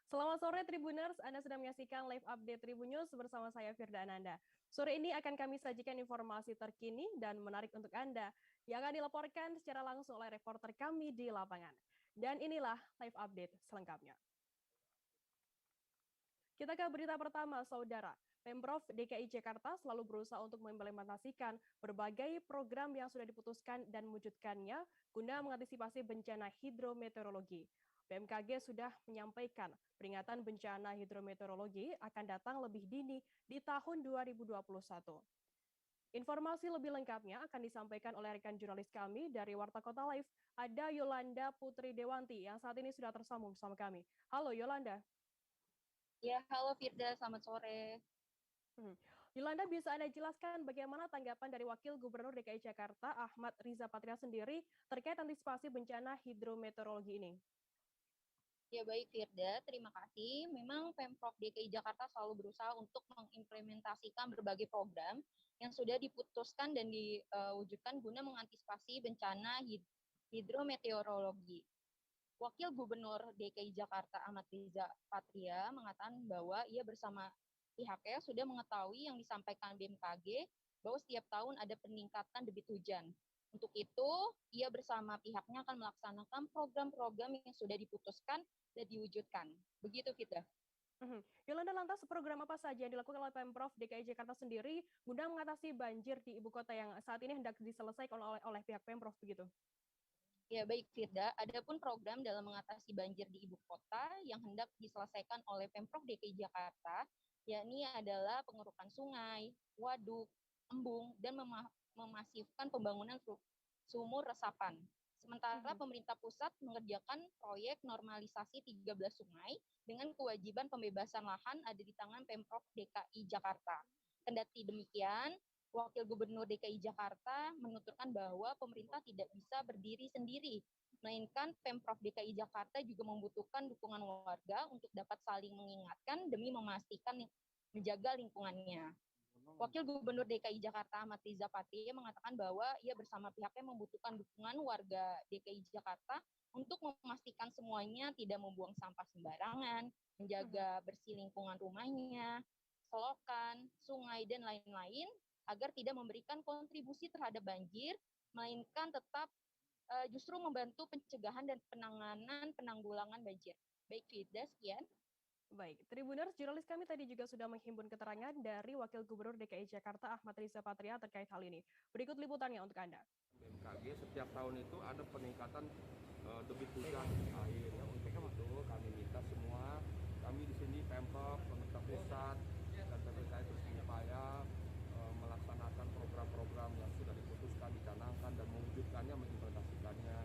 Selamat sore Tribuners, Anda sedang menyaksikan live update Tribun News bersama saya Firda Ananda. Sore ini akan kami sajikan informasi terkini dan menarik untuk Anda yang akan dilaporkan secara langsung oleh reporter kami di lapangan. Dan inilah live update selengkapnya. Kita ke berita pertama, Saudara. Pemprov DKI Jakarta selalu berusaha untuk mengimplementasikan berbagai program yang sudah diputuskan dan mewujudkannya guna mengantisipasi bencana hidrometeorologi. BMKG sudah menyampaikan peringatan bencana hidrometeorologi akan datang lebih dini di tahun 2021. Informasi lebih lengkapnya akan disampaikan oleh rekan jurnalis kami dari Warta Kota Live, ada Yolanda Putri Dewanti yang saat ini sudah tersambung bersama kami. Halo Yolanda. Ya, halo Firda, selamat sore. Yolanda, bisa Anda jelaskan bagaimana tanggapan dari Wakil Gubernur DKI Jakarta, Ahmad Riza Patria sendiri, terkait antisipasi bencana hidrometeorologi ini? Ya baik Firda, terima kasih. Memang Pemprov DKI Jakarta selalu berusaha untuk mengimplementasikan berbagai program yang sudah diputuskan dan diwujudkan guna mengantisipasi bencana hidrometeorologi. Wakil Gubernur DKI Jakarta Ahmad Riza Patria mengatakan bahwa ia bersama pihaknya sudah mengetahui yang disampaikan BMKG bahwa setiap tahun ada peningkatan debit hujan. Untuk itu, ia bersama pihaknya akan melaksanakan program-program yang sudah diputuskan dan diwujudkan. Begitu, Fitdah. Yolanda, lantas program apa saja yang dilakukan oleh Pemprov DKI Jakarta sendiri guna mengatasi banjir di ibu kota yang saat ini hendak diselesaikan oleh pihak Pemprov begitu? Ya, baik Firda. Adapun program dalam mengatasi banjir di ibu kota yang hendak diselesaikan oleh Pemprov DKI Jakarta, yakni adalah pengerukan sungai, waduk, embung, dan memasifkan pembangunan sumur resapan. Sementara pemerintah pusat mengerjakan proyek normalisasi 13 sungai dengan kewajiban pembebasan lahan ada di tangan Pemprov DKI Jakarta. Kendati demikian, Wakil Gubernur DKI Jakarta menuturkan bahwa pemerintah tidak bisa berdiri sendiri, melainkan Pemprov DKI Jakarta juga membutuhkan dukungan warga untuk dapat saling mengingatkan demi memastikan menjaga lingkungannya. Wakil Gubernur DKI Jakarta Ahmad Riza Patria mengatakan bahwa ia bersama pihaknya membutuhkan dukungan warga DKI Jakarta untuk memastikan semuanya tidak membuang sampah sembarangan, menjaga bersih lingkungan rumahnya, selokan, sungai, dan lain-lain, agar tidak memberikan kontribusi terhadap banjir, melainkan tetap justru membantu pencegahan dan penanggulangan banjir. Baik, Fida, sekian. Baik, Tribuners, jurnalis kami tadi juga sudah menghimpun keterangan dari Wakil Gubernur DKI Jakarta Ahmad Riza Patria terkait hal ini. Berikut liputannya untuk Anda. BMKG setiap tahun itu ada peningkatan debit hujan air. Ya, untuk itu kami minta semua, kami di sini Pemprov, pemerintah pusat, dan terkait terus berupaya melaksanakan program-program yang sudah diputuskan, dicanangkan, dan mewujudkannya, mengimplementasikannya.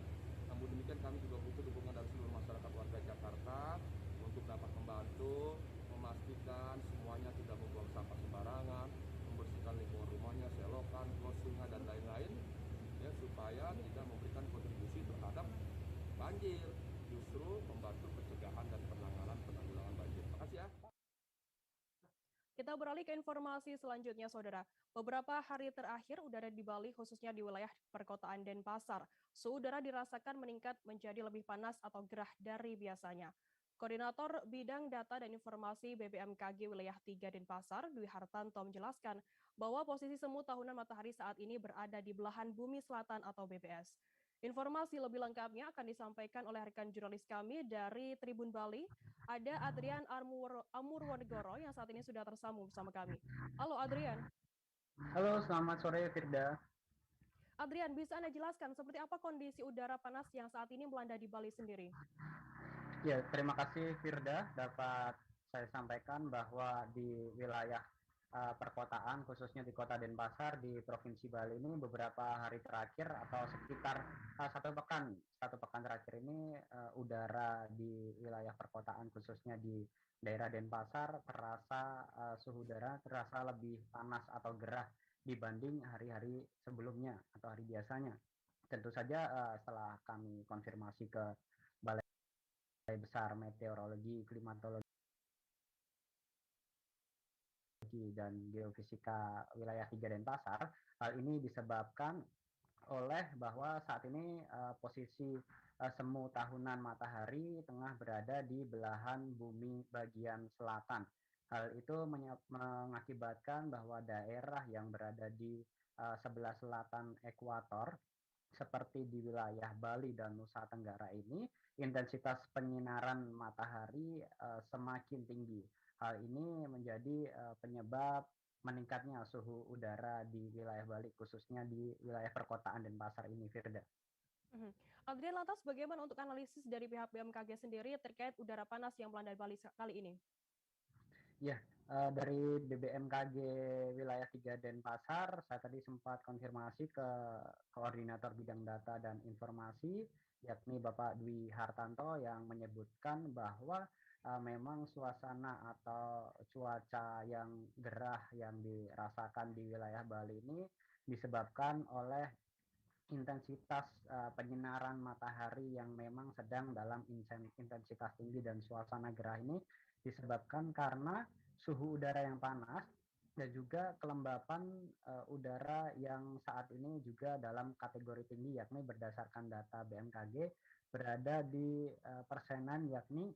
Namun demikian kami juga butuh dukungan dari seluruh masyarakat warga Jakarta untuk dapat membantu memastikan semuanya tidak membuang sampah sembarangan, membersihkan lingkungan rumahnya, selokan, sungai, dan lain-lain, ya, supaya tidak memberikan kontribusi terhadap banjir, justru membantu pencegahan dan penanggulangan banjir. Terima kasih ya. Kita beralih ke informasi selanjutnya, Saudara. Beberapa hari terakhir, udara di Bali, khususnya di wilayah perkotaan Denpasar, suhu udara dirasakan meningkat menjadi lebih panas atau gerah dari biasanya. Koordinator Bidang Data dan Informasi BBMKG Wilayah 3 Denpasar, Dwi Hartanto menjelaskan bahwa posisi semu tahunan matahari saat ini berada di belahan bumi selatan atau BBS. Informasi lebih lengkapnya akan disampaikan oleh rekan jurnalis kami dari Tribun Bali. Ada Adrian Amurwonegoro yang saat ini sudah tersambung bersama kami. Halo Adrian. Halo, selamat sore Firda. Adrian, bisa Anda jelaskan seperti apa kondisi udara panas yang saat ini melanda di Bali sendiri? Ya, terima kasih Firda. Dapat saya sampaikan bahwa di wilayah perkotaan, khususnya di Kota Denpasar di Provinsi Bali ini beberapa hari terakhir atau sekitar satu pekan terakhir ini udara di wilayah perkotaan khususnya di daerah Denpasar terasa suhu udara terasa lebih panas atau gerah dibanding hari-hari sebelumnya atau hari biasanya. Tentu saja setelah kami konfirmasi ke Balai Besar Meteorologi, Klimatologi dan Geofisika Wilayah 3 Denpasar, hal ini disebabkan oleh bahwa saat ini posisi semu tahunan matahari tengah berada di belahan bumi bagian selatan. Hal itu mengakibatkan bahwa daerah yang berada di sebelah selatan ekuator seperti di wilayah Bali dan Nusa Tenggara ini, intensitas penyinaran matahari semakin tinggi. Hal ini menjadi penyebab meningkatnya suhu udara di wilayah Bali, khususnya di wilayah perkotaan Denpasar ini, Firda. Adrian, lantas bagaimana untuk analisis dari pihak BMKG sendiri terkait udara panas yang melanda Bali kali ini? Ya, dari BMKG wilayah 3 Denpasar, saya tadi sempat konfirmasi ke Koordinator Bidang Data dan Informasi, yakni Bapak Dwi Hartanto, yang menyebutkan bahwa memang suasana atau cuaca yang gerah yang dirasakan di wilayah Bali ini disebabkan oleh intensitas penyinaran matahari yang memang sedang dalam intensitas tinggi, dan suasana gerah ini disebabkan karena suhu udara yang panas dan juga kelembapan udara yang saat ini juga dalam kategori tinggi, yakni berdasarkan data BMKG berada di persenan yakni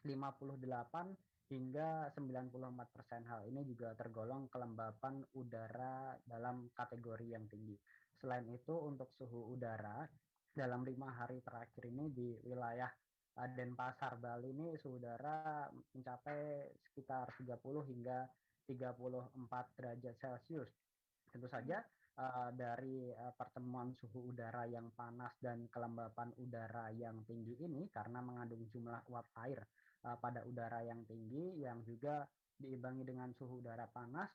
58 hingga 94%. Hal ini juga tergolong kelembapan udara dalam kategori yang tinggi. Selain itu, untuk suhu udara dalam 5 hari terakhir ini di wilayah Denpasar, Bali ini suhu udara mencapai sekitar 30 hingga 34 derajat Celcius. Tentu saja dari pertemuan suhu udara yang panas dan kelembapan udara yang tinggi ini karena mengandung jumlah uap air pada udara yang tinggi yang juga diimbangi dengan suhu udara panas,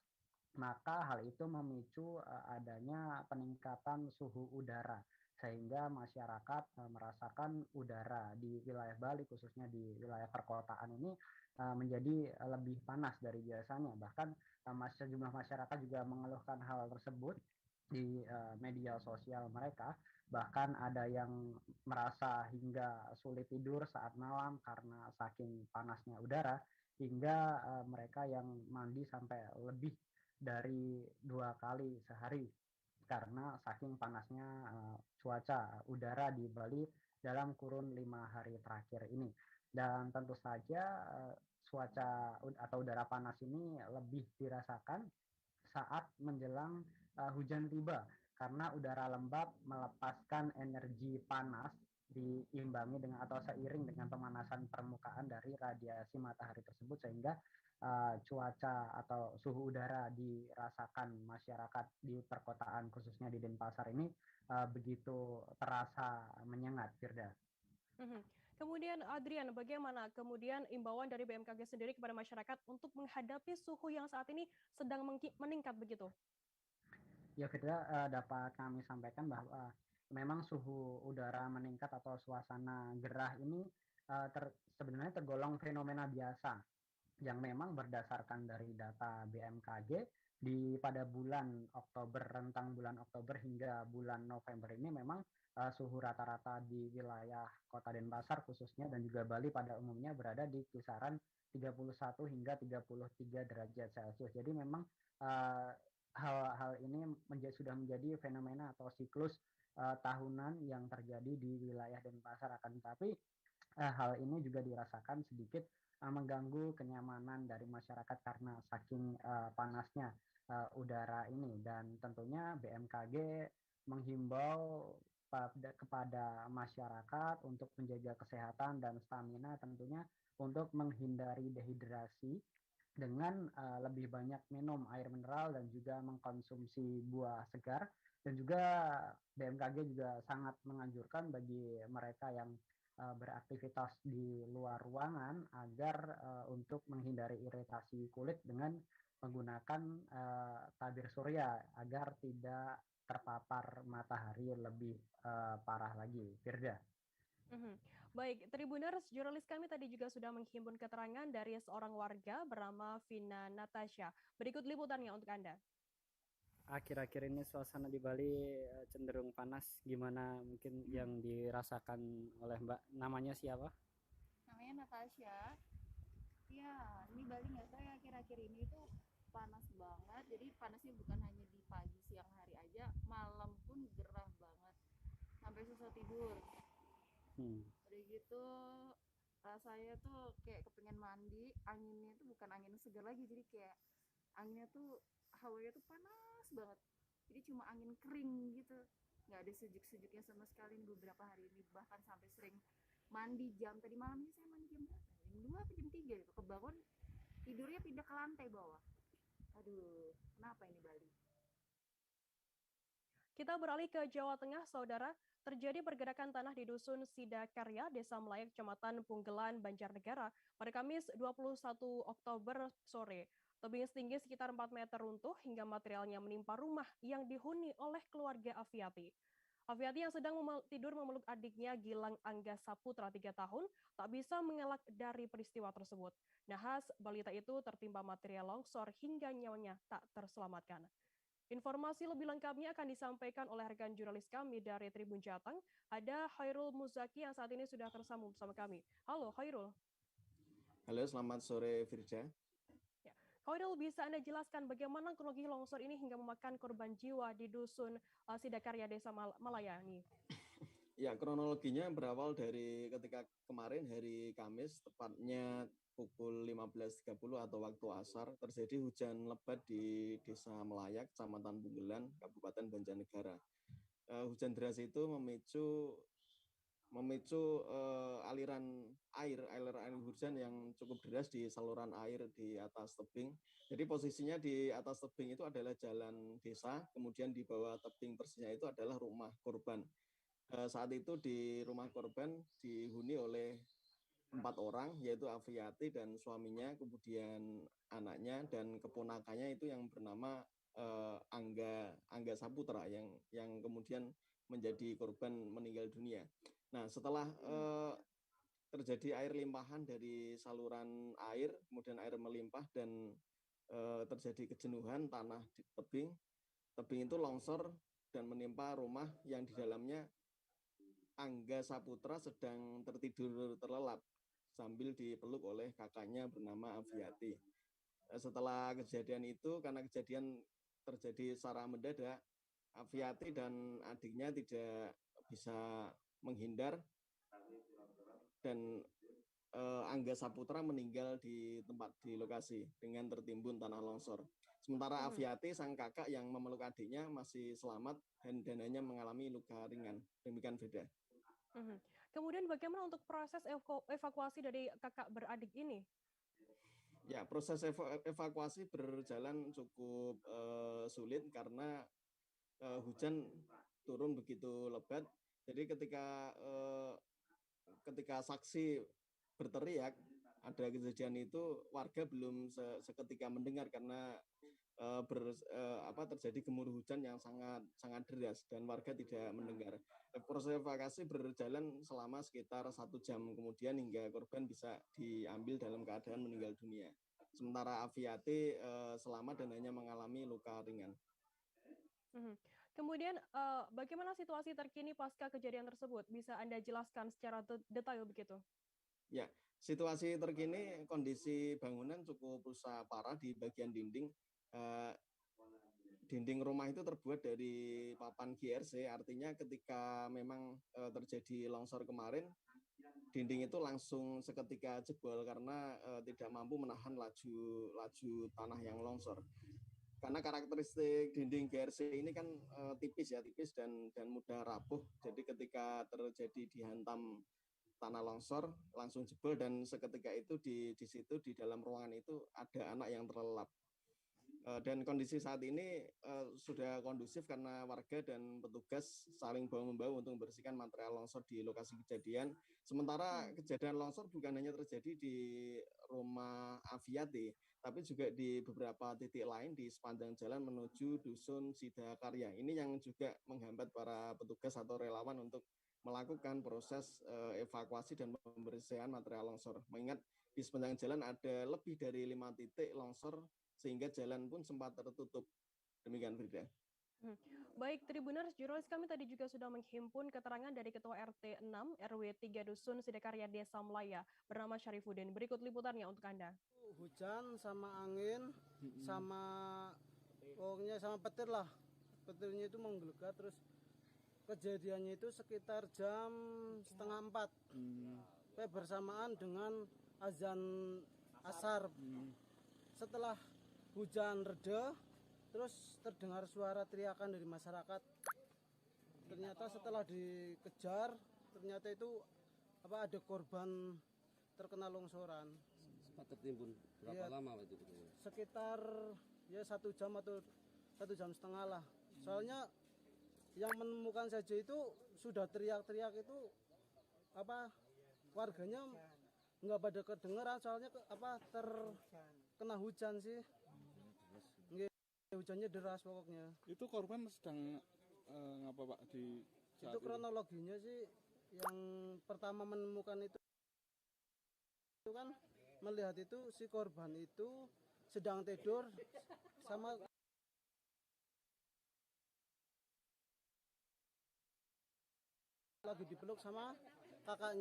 maka hal itu memicu adanya peningkatan suhu udara sehingga masyarakat merasakan udara di wilayah Bali, khususnya di wilayah perkotaan ini menjadi lebih panas dari biasanya. Bahkan sejumlah masyarakat juga mengeluhkan hal tersebut di media sosial mereka. Bahkan ada yang merasa hingga sulit tidur saat malam karena saking panasnya udara, hingga mereka yang mandi sampai lebih dari 2 kali sehari karena saking panasnya cuaca udara di Bali dalam kurun 5 hari terakhir ini. Dan tentu saja cuaca atau udara panas ini lebih dirasakan saat menjelang hujan tiba, karena udara lembab melepaskan energi panas diimbangi dengan atau seiring dengan pemanasan permukaan dari radiasi matahari tersebut, sehingga cuaca atau suhu udara dirasakan masyarakat di perkotaan khususnya di Denpasar ini begitu terasa menyengat, Firda. Kemudian Adrian, bagaimana kemudian imbauan dari BMKG sendiri kepada masyarakat untuk menghadapi suhu yang saat ini sedang meningkat begitu? Ya, Firda, dapat kami sampaikan bahwa memang suhu udara meningkat atau suasana gerah ini sebenarnya tergolong fenomena biasa yang memang berdasarkan dari data BMKG pada bulan Oktober, rentang bulan Oktober hingga bulan November ini memang suhu rata-rata di wilayah Kota Denpasar khususnya dan juga Bali pada umumnya berada di kisaran 31 hingga 33 derajat Celcius. Jadi memang hal-hal ini sudah menjadi fenomena atau siklus tahunan yang terjadi di wilayah Denpasar. Akan tetapi hal ini juga dirasakan sedikit mengganggu kenyamanan dari masyarakat karena saking panasnya udara ini, dan tentunya BMKG menghimbau kepada masyarakat untuk menjaga kesehatan dan stamina, tentunya untuk menghindari dehidrasi dengan lebih banyak minum air mineral dan juga mengkonsumsi buah segar. Dan juga BMKG juga sangat menganjurkan bagi mereka yang beraktivitas di luar ruangan agar untuk menghindari iritasi kulit dengan menggunakan tabir surya agar tidak terpapar matahari lebih parah lagi, Firda. Baik, Tribuners, jurnalis kami tadi juga sudah menghimpun keterangan dari seorang warga bernama Vina Natasha. Berikut liputannya untuk Anda. Akhir-akhir ini suasana di Bali cenderung panas. Gimana mungkin yang dirasakan oleh Mbak? Namanya siapa? Namanya Natasha. Ya, ini Bali nggak tahu ya, akhir-akhir ini tuh panas banget. Jadi panasnya bukan hanya di pagi siang hari aja, malam pun gerah banget sampai susah tidur. Udah gitu rasanya tuh kayak kepengen mandi, anginnya tuh bukan angin segar lagi, jadi kayak anginnya tuh hawanya tuh panas banget, jadi cuma angin kering gitu, nggak ada sejuk-sejuknya sama sekali beberapa hari ini. Bahkan sampai sering mandi jam tadi malamnya, saya mandi jam berapa, jam 2 atau jam 3 gitu, kebangun tidurnya pindah ke lantai bawah. Aduh, kenapa ini Bali? Kita beralih ke Jawa Tengah, Saudara. Terjadi pergerakan tanah di Dusun Sidakarya, Desa Melayak, Kecamatan Punggelan, Banjarnegara pada Kamis 21 Oktober sore. Tebing setinggi sekitar 4 meter runtuh hingga materialnya menimpa rumah yang dihuni oleh keluarga Aviati. Aviati yang sedang tidur memeluk adiknya Gilang Angga Saputra 3 tahun tak bisa mengelak dari peristiwa tersebut. Nahas, balita itu tertimpa material longsor hingga nyawanya tak terselamatkan. Informasi lebih lengkapnya akan disampaikan oleh rekan jurnalis kami dari Tribun Jateng. Ada Khairul Muzaki yang saat ini sudah tersambung bersama kami. Halo Khairul. Halo, selamat sore Firja. Ya. Khairul, bisa Anda jelaskan bagaimana kronologi longsor ini hingga memakan korban jiwa di Dusun Sidakarya, Desa Malaya ini? Ya, kronologinya berawal dari ketika kemarin hari Kamis, tepatnya pukul 15.30 atau waktu asar, terjadi hujan lebat di Desa Melayak, Kecamatan Punggelan, Kabupaten Banjarnegara. Hujan deras itu memicu aliran air hujan yang cukup deras di saluran air di atas tebing. Jadi posisinya di atas tebing itu adalah jalan desa, kemudian di bawah tebing persisnya itu adalah rumah korban. Saat itu di rumah korban dihuni oleh 4 orang, yaitu Aviati dan suaminya, kemudian anaknya dan keponakannya itu yang bernama Angga Saputra yang kemudian menjadi korban meninggal dunia. Nah, setelah terjadi air limpahan dari saluran air, kemudian air melimpah dan terjadi kejenuhan tanah di tebing itu longsor dan menimpa rumah yang di dalamnya Angga Saputra sedang tertidur terlelap sambil dipeluk oleh kakaknya bernama Aviati. Setelah kejadian itu, karena kejadian terjadi secara mendadak, Aviati dan adiknya tidak bisa menghindar dan Angga Saputra meninggal di lokasi dengan tertimbun tanah longsor. Sementara Aviati, sang kakak yang memeluk adiknya, masih selamat dan hanya mengalami luka ringan. Demikian Frida. Kemudian bagaimana untuk proses evakuasi dari kakak beradik ini? Ya, proses evakuasi berjalan cukup sulit karena hujan turun begitu lebat. Jadi ketika saksi berteriak ada kejadian itu, warga belum seketika mendengar karena terjadi gemuruh hujan yang sangat deras dan warga tidak mendengar. Proses evakuasi berjalan selama sekitar 1 jam kemudian hingga korban bisa diambil dalam keadaan meninggal dunia. Sementara Aviati selamat dan hanya mengalami luka ringan. Kemudian bagaimana situasi terkini pasca kejadian tersebut? Bisa Anda jelaskan secara detail begitu? Ya, situasi terkini kondisi bangunan cukup rusak parah di bagian dinding. Dinding rumah itu terbuat dari papan GRC, artinya ketika memang terjadi longsor kemarin, dinding itu langsung seketika jebol karena tidak mampu menahan laju tanah yang longsor. Karena karakteristik dinding GRC ini kan tipis dan mudah rapuh. Jadi ketika terjadi dihantam tanah longsor langsung jebol dan seketika itu di situ di dalam ruangan itu ada anak yang terlelap. Dan kondisi saat ini sudah kondusif karena warga dan petugas saling bahu-membahu untuk membersihkan material longsor di lokasi kejadian. Sementara kejadian longsor bukan hanya terjadi di rumah Aviati, tapi juga di beberapa titik lain di sepanjang jalan menuju Dusun Sidakarya. Ini yang juga menghambat para petugas atau relawan untuk melakukan proses evakuasi dan pembersihan material longsor. Mengingat di sepanjang jalan ada lebih dari 5 titik longsor sehingga jalan pun sempat tertutup. Demikian Frida. Baik, Tribuners, jurnalis kami tadi juga sudah menghimpun keterangan dari Ketua RT 6 RW 3 Dusun Sidakarya Desa Melaya bernama Syarifuddin. Berikut liputannya untuk Anda. Hujan sama angin sama pokoknya sama petir lah. Petirnya itu menggelegar terus Kejadiannya itu sekitar jam 3:30 bersamaan dengan azan asar. Setelah hujan reda, terus terdengar suara teriakan dari masyarakat. Ternyata setelah dikejar, ternyata itu ada korban terkena longsoran. Sempat tertimbun berapa lama itu? Sekitar 1 jam atau 1,5 jam lah. Soalnya yang menemukan saja itu sudah teriak-teriak itu warganya nggak pada kedengeran, soalnya terkena hujan sih. Hujannya deras pokoknya. Itu korban sedang ngapa Pak di saat itu kronologinya sih, yang pertama menemukan itu kan melihat itu si korban itu sedang tidur sama lagi dipeluk sama kakak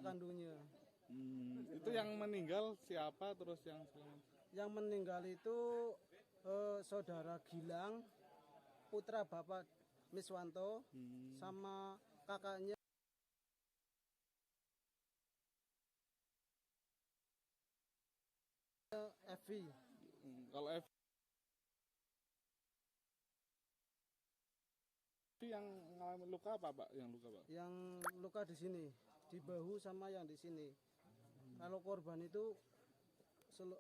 kandungnya. Itu yang meninggal siapa, terus yang selamat? Yang meninggal itu saudara Gilang, putra Bapak Miswanto, sama kakaknya Evi. Kalau Evi yang mengalami luka apa Pak? Yang luka Pak? Yang luka di sini, di bahu sama yang di sini. Kalau korban itu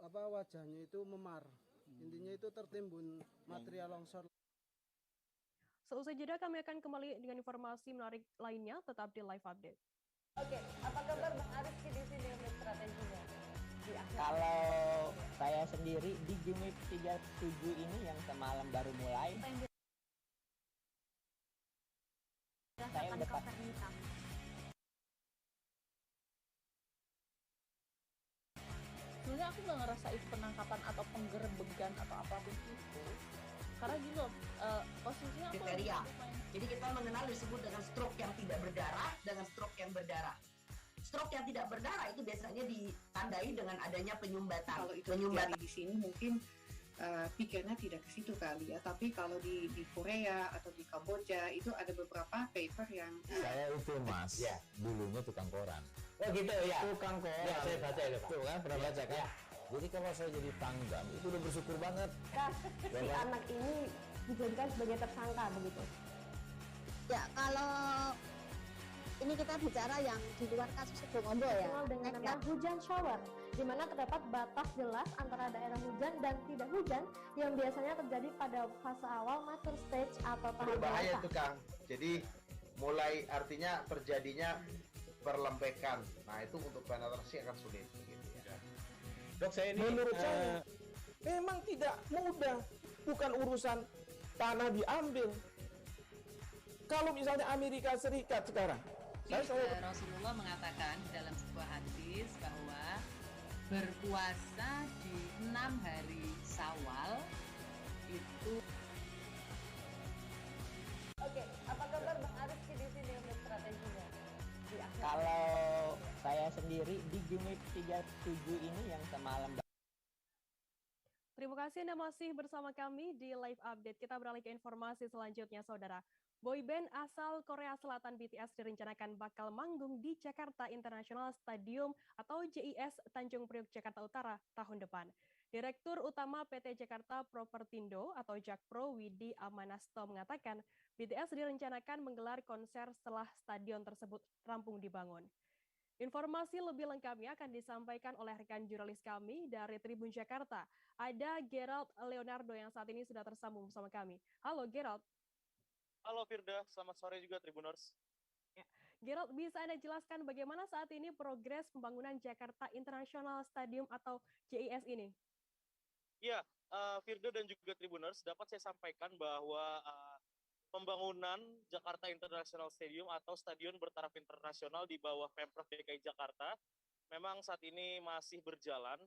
wajahnya itu memar. Intinya itu tertimbun material longsor. Seusai jeda kami akan kembali dengan informasi menarik lainnya, tetap di Live Update. Oke, apa kabar Bang Ariski di sini untuk strateginya? Kalau saya sendiri di Game Week 37 ini yang semalam baru mulai, saya udah sebenarnya aku nggak ngerasa itu penangkapan atau penggerbegan atau apapun itu, karena gini loh, posisinya aku kriteria. Jadi kita mengenal disebut dengan stroke yang tidak berdarah dengan stroke yang berdarah. Stroke yang tidak berdarah itu biasanya ditandai dengan adanya penyumbatan. Kalau itu terjadi di sini mungkin pikirnya tidak ke situ kali ya, tapi kalau di Korea atau di Kamboja itu ada beberapa paper yang saya itu Mas, ya, dulunya tukang koran. Oh gitu ya. Tukang koran. Ya, saya baca itu Pak. Tuh kan, pernah baca kan? Ya. Jadi kalau saya jadi tanggam itu udah bersyukur banget. Si anak ini dijadikan sebagai tersangka begitu. Ya, kalau ini kita bicara yang di luar kasus Situbondo ya. Dengan nama hujan shower, di mana terdapat batas jelas antara daerah hujan dan tidak hujan yang biasanya terjadi pada fase awal mature stage atau tahap berbahaya dewasa. itu Kang. Jadi mulai artinya terjadinya perlembekan. Nah itu untuk penetrasi akan sulit. Gitu ya. Dok, saya ini menurut saya memang tidak mudah, bukan urusan tanah diambil. Kalau misalnya Amerika Serikat sekarang, Rasulullah mengatakan dalam sebuah hadis bahwa berpuasa di 6 hari Syawal itu. Oke, apa kabar Bang Ariski di sini untuk strateginya? Kalau saya sendiri di Game Week 37 ini yang semalam. Terima kasih Anda masih bersama kami di Live Update. Kita beralih ke informasi selanjutnya, Saudara. Boyband asal Korea Selatan BTS direncanakan bakal manggung di Jakarta International Stadium atau JIS Tanjung Priok, Jakarta Utara tahun depan. Direktur Utama PT Jakarta Propertindo atau Jakpro Widi Amanasto mengatakan BTS direncanakan menggelar konser setelah stadion tersebut rampung dibangun. Informasi lebih lengkapnya akan disampaikan oleh rekan jurnalis kami dari Tribun Jakarta. Ada Gerald Leonardo yang saat ini sudah tersambung bersama kami. Halo Gerald. Halo Firda, selamat sore juga Tribuners. Ya. Gerald, bisa Anda jelaskan bagaimana saat ini progres pembangunan Jakarta International Stadium atau JIS ini? Ya, Firda dan juga Tribuners, dapat saya sampaikan bahwa pembangunan Jakarta International Stadium atau stadion bertaraf internasional di bawah Pemprov DKI Jakarta memang saat ini masih berjalan,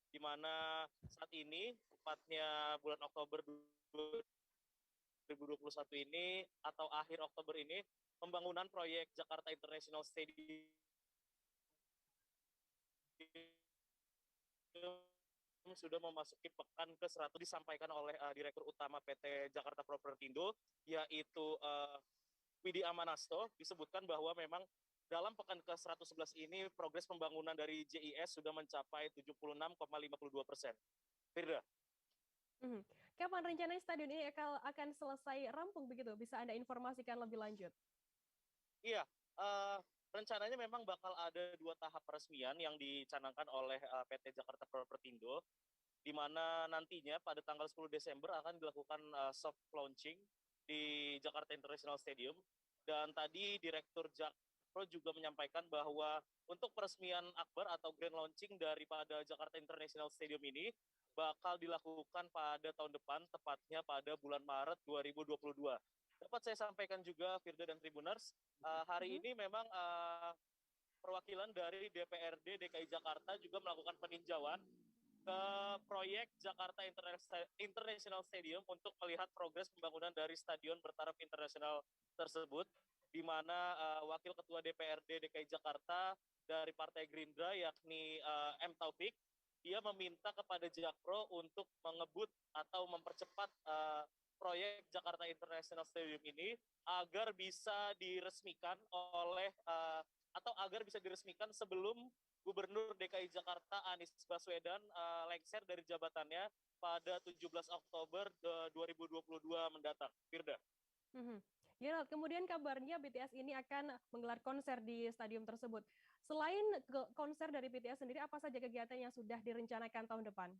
di mana saat ini, tepatnya bulan Oktober 2021 ini atau akhir Oktober ini, pembangunan proyek Jakarta International Stadium sudah memasuki pekan ke-100 disampaikan oleh Direktur Utama PT Jakarta Propertindo, yaitu Widi Amanasto, disebutkan bahwa memang dalam pekan ke-111 ini progres pembangunan dari JIS sudah mencapai 76,52%. Firda. Kapan rencananya stadion ini akan selesai rampung begitu? Bisa Anda informasikan lebih lanjut? Iya, rencananya memang bakal ada 2 tahap peresmian yang dicanangkan oleh PT Jakarta Propertindo, di mana nantinya pada tanggal 10 Desember akan dilakukan soft launching di Jakarta International Stadium. Dan tadi Direktur Jakpro juga menyampaikan bahwa untuk peresmian akbar atau grand launching daripada Jakarta International Stadium ini bakal dilakukan pada tahun depan, tepatnya pada bulan Maret 2022. Dapat saya sampaikan juga, Firda dan Tribuners, hari ini memang perwakilan dari DPRD DKI Jakarta juga melakukan peninjauan ke proyek Jakarta International Stadium untuk melihat progres pembangunan dari stadion bertaraf internasional tersebut, di mana Wakil Ketua DPRD DKI Jakarta dari Partai Gerindra yakni M. Taufik, dia meminta kepada Jakpro untuk mengebut atau mempercepat proyek Jakarta International Stadium ini agar bisa diresmikan oleh atau agar bisa diresmikan sebelum Gubernur DKI Jakarta Anies Baswedan lengser dari jabatannya pada 17 Oktober 2022 mendatang. Firda. Gerald, kemudian kabarnya BTS ini akan menggelar konser di stadion tersebut. Selain konser dari BTS sendiri, apa saja kegiatan yang sudah direncanakan tahun depan?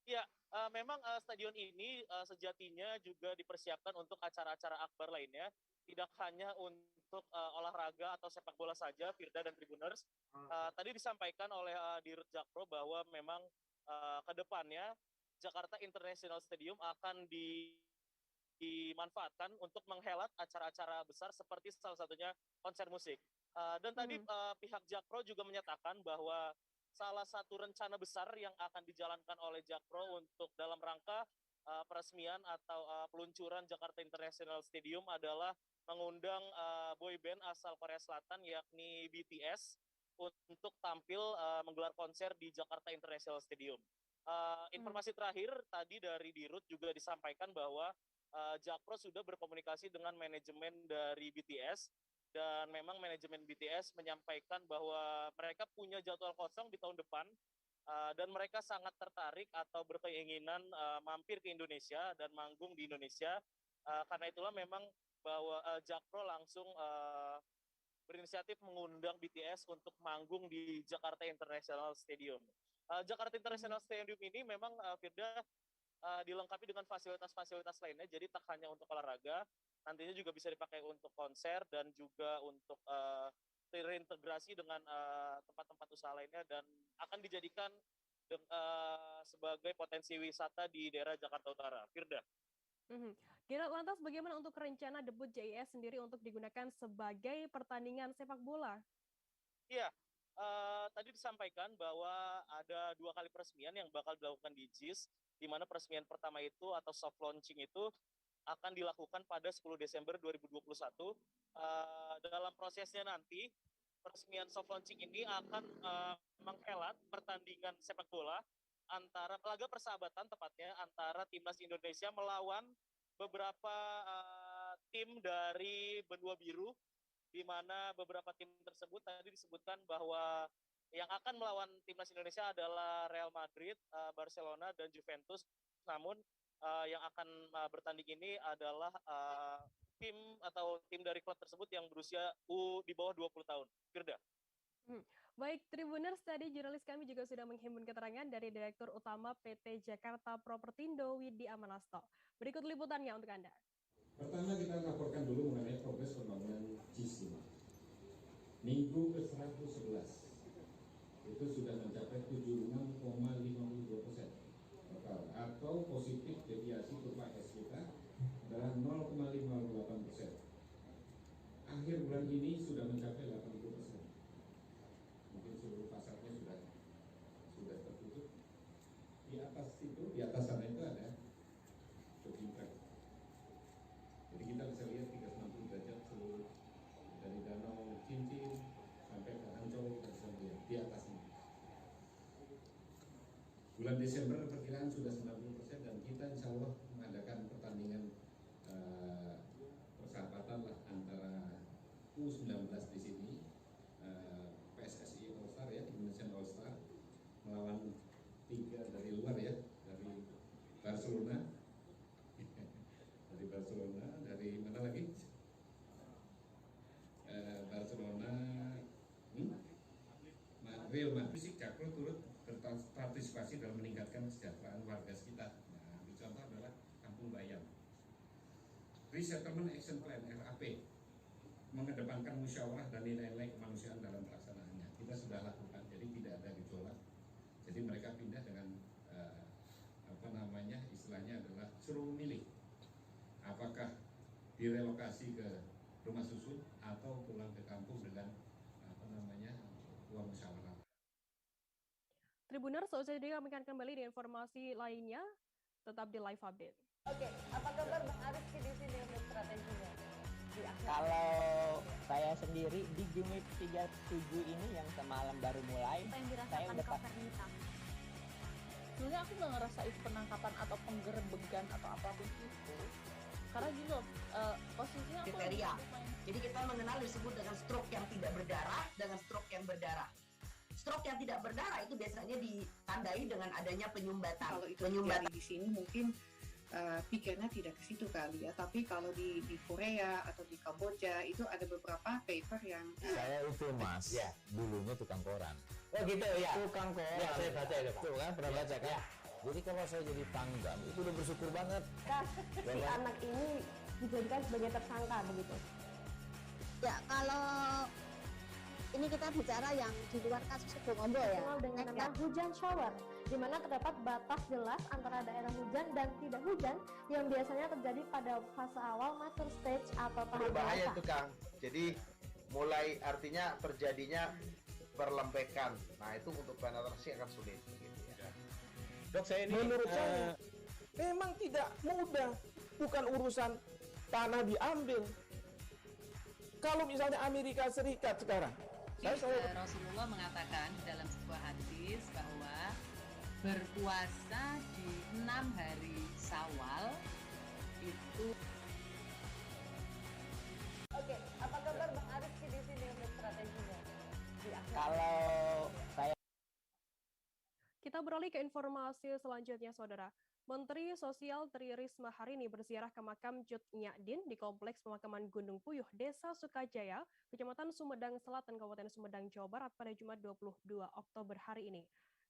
Ya, memang stadion ini sejatinya juga dipersiapkan untuk acara-acara akbar lainnya, tidak hanya untuk olahraga atau sepak bola saja, Firda dan Tribuners. Tadi disampaikan oleh Dirut Jakpro bahwa memang ke depannya Jakarta International Stadium akan dimanfaatkan untuk menghelat acara-acara besar seperti salah satunya konser musik. Dan tadi pihak Jakpro juga menyatakan bahwa salah satu rencana besar yang akan dijalankan oleh Jakpro untuk dalam rangka peresmian atau peluncuran Jakarta International Stadium adalah mengundang boy band asal Korea Selatan yakni BTS untuk tampil menggelar konser di Jakarta International Stadium. Informasi terakhir tadi dari Dirut juga disampaikan bahwa Jakpro sudah berkomunikasi dengan manajemen dari BTS, dan memang manajemen BTS menyampaikan bahwa mereka punya jadwal kosong di tahun depan, dan mereka sangat tertarik atau berkeinginan mampir ke Indonesia dan manggung di Indonesia. Karena itulah memang bahwa Jakpro langsung berinisiatif mengundang BTS untuk manggung di Jakarta International Stadium. Jakarta International Stadium ini memang Firda dilengkapi dengan fasilitas-fasilitas lainnya, jadi tak hanya untuk olahraga, nantinya juga bisa dipakai untuk konser dan juga untuk terintegrasi dengan tempat-tempat usaha lainnya, dan akan dijadikan sebagai potensi wisata di daerah Jakarta Utara. Firda. Gerald, lantas bagaimana untuk rencana debut JIS sendiri untuk digunakan sebagai pertandingan sepak bola? Iya, tadi disampaikan bahwa ada 2 kali peresmian yang bakal dilakukan di JIS, di mana peresmian pertama itu atau soft launching itu akan dilakukan pada 10 Desember 2021. Dalam prosesnya nanti, peresmian soft launching ini akan menghelat pertandingan sepak bola antara laga persahabatan tepatnya antara timnas Indonesia melawan beberapa tim dari benua biru, di mana beberapa tim tersebut tadi disebutkan bahwa yang akan melawan timnas Indonesia adalah Real Madrid, Barcelona, dan Juventus. Namun yang akan bertanding ini adalah tim dari klub tersebut yang berusia di bawah 20 tahun. Firda. Baik, Tribuners, tadi jurnalis kami juga sudah menghimpun keterangan dari Direktur Utama PT Jakarta Propertindo, Widi Amanasto. Berikut liputannya untuk Anda. Pertama, kita laporkan dulu mengenai progres pembangunan JIS 5. Minggu ke-111 itu sudah mencapai 76,52% total, atau positif deviasi kurva S kita adalah 0,58%. Akhir bulan ini sudah mencapai 80%. Mungkin seluruh pasarnya sudah tertutup. Di atas itu, di atas sana itu ada shopping track. Jadi kita bisa lihat 360 derajat seluruh dari Danau Cincin sampai ke Ancol, kita bisa lihat di atasnya. Bulan bulan Desember perkiraan sudah 90% dan kita insya Allah mengadakan pertandingan persahabatan lah antara U19 di sini, PSSI All Star ya, Indonesian All Star melawan 3 dari luar ya, dari Barcelona, dari mana lagi? Barcelona, Real Madrid. Jakpro turut berpartisipasi dalam meningkatkan kesejahteraan warga sekitar. Nah, contoh adalah Kampung Bayam. Resettlement Action Plan (RAP) mengedepankan musyawarah dan nilai-nilai kemanusiaan dalam pelaksanaannya. Kita sudah lakukan, jadi tidak ada gejolak. Jadi mereka pindah dengan istilahnya adalah suruh memilih apakah direlokasi ke rumah susun atau pulang ke kampung dengan uang musyawarah. Tribuners, usai jeda kami akan kembali di informasi lainnya, tetap di live update. Oke, apa kabar Bang Ariski di sini untuk strateginya? Kalau saya sendiri di Gimik 37 ini yang semalam baru mulai, saya udah sebenarnya aku nggak ngerasa itu penangkapan atau penggerebegan atau apapun itu, karena gini loh, posisinya aku kriteria. Jadi kita mengenal disebut dengan stroke yang tidak berdarah dengan stroke yang berdarah. Stroke yang tidak berdarah itu biasanya ditandai dengan adanya penyumbatan. Kalau itu terjadi di sini mungkin pikirnya tidak ke situ kali ya, tapi kalau di Korea atau di Kamboja itu ada beberapa paper yang Saya itu Mas, dulunya tukang koran. Oh gitu ya. Tukang koran. Ya, saya baca itu Pak. Tuh kan, pernah baca kan? Jadi kalau saya jadi pangdam itu udah bersyukur banget. Si anak ini dijadikan sebagai tersangka begitu. Ya, kalau ini kita bicara yang di luar kasus Sebongombo ya. Dikenal dengan nama hujan shower, di mana terdapat batas jelas antara daerah hujan dan tidak hujan yang biasanya terjadi pada fase awal mature stage atau tahap Berbahaya dewasa. itu Kang. Jadi mulai artinya terjadinya perlempekan. Nah itu untuk penetrasi akan sulit. Gitu ya. Dok, saya ini menurut saya memang tidak mudah, bukan urusan tanah diambil. Kalau misalnya Amerika Serikat sekarang, Rasulullah mengatakan dalam sebuah hadis bahwa berpuasa di 6 hari Syawal itu. Oke, apa kabar Bang Ariski di sini untuk strateginya? Kalau saya Kita beralih ke informasi selanjutnya, Saudara. Menteri Sosial Tri Risma hari ini berziarah ke makam Cut Nyadin di Kompleks Pemakaman Gunung Puyuh, Desa Sukajaya, Kecamatan Sumedang Selatan, Kabupaten Sumedang, Jawa Barat pada Jumat 22 Oktober hari ini.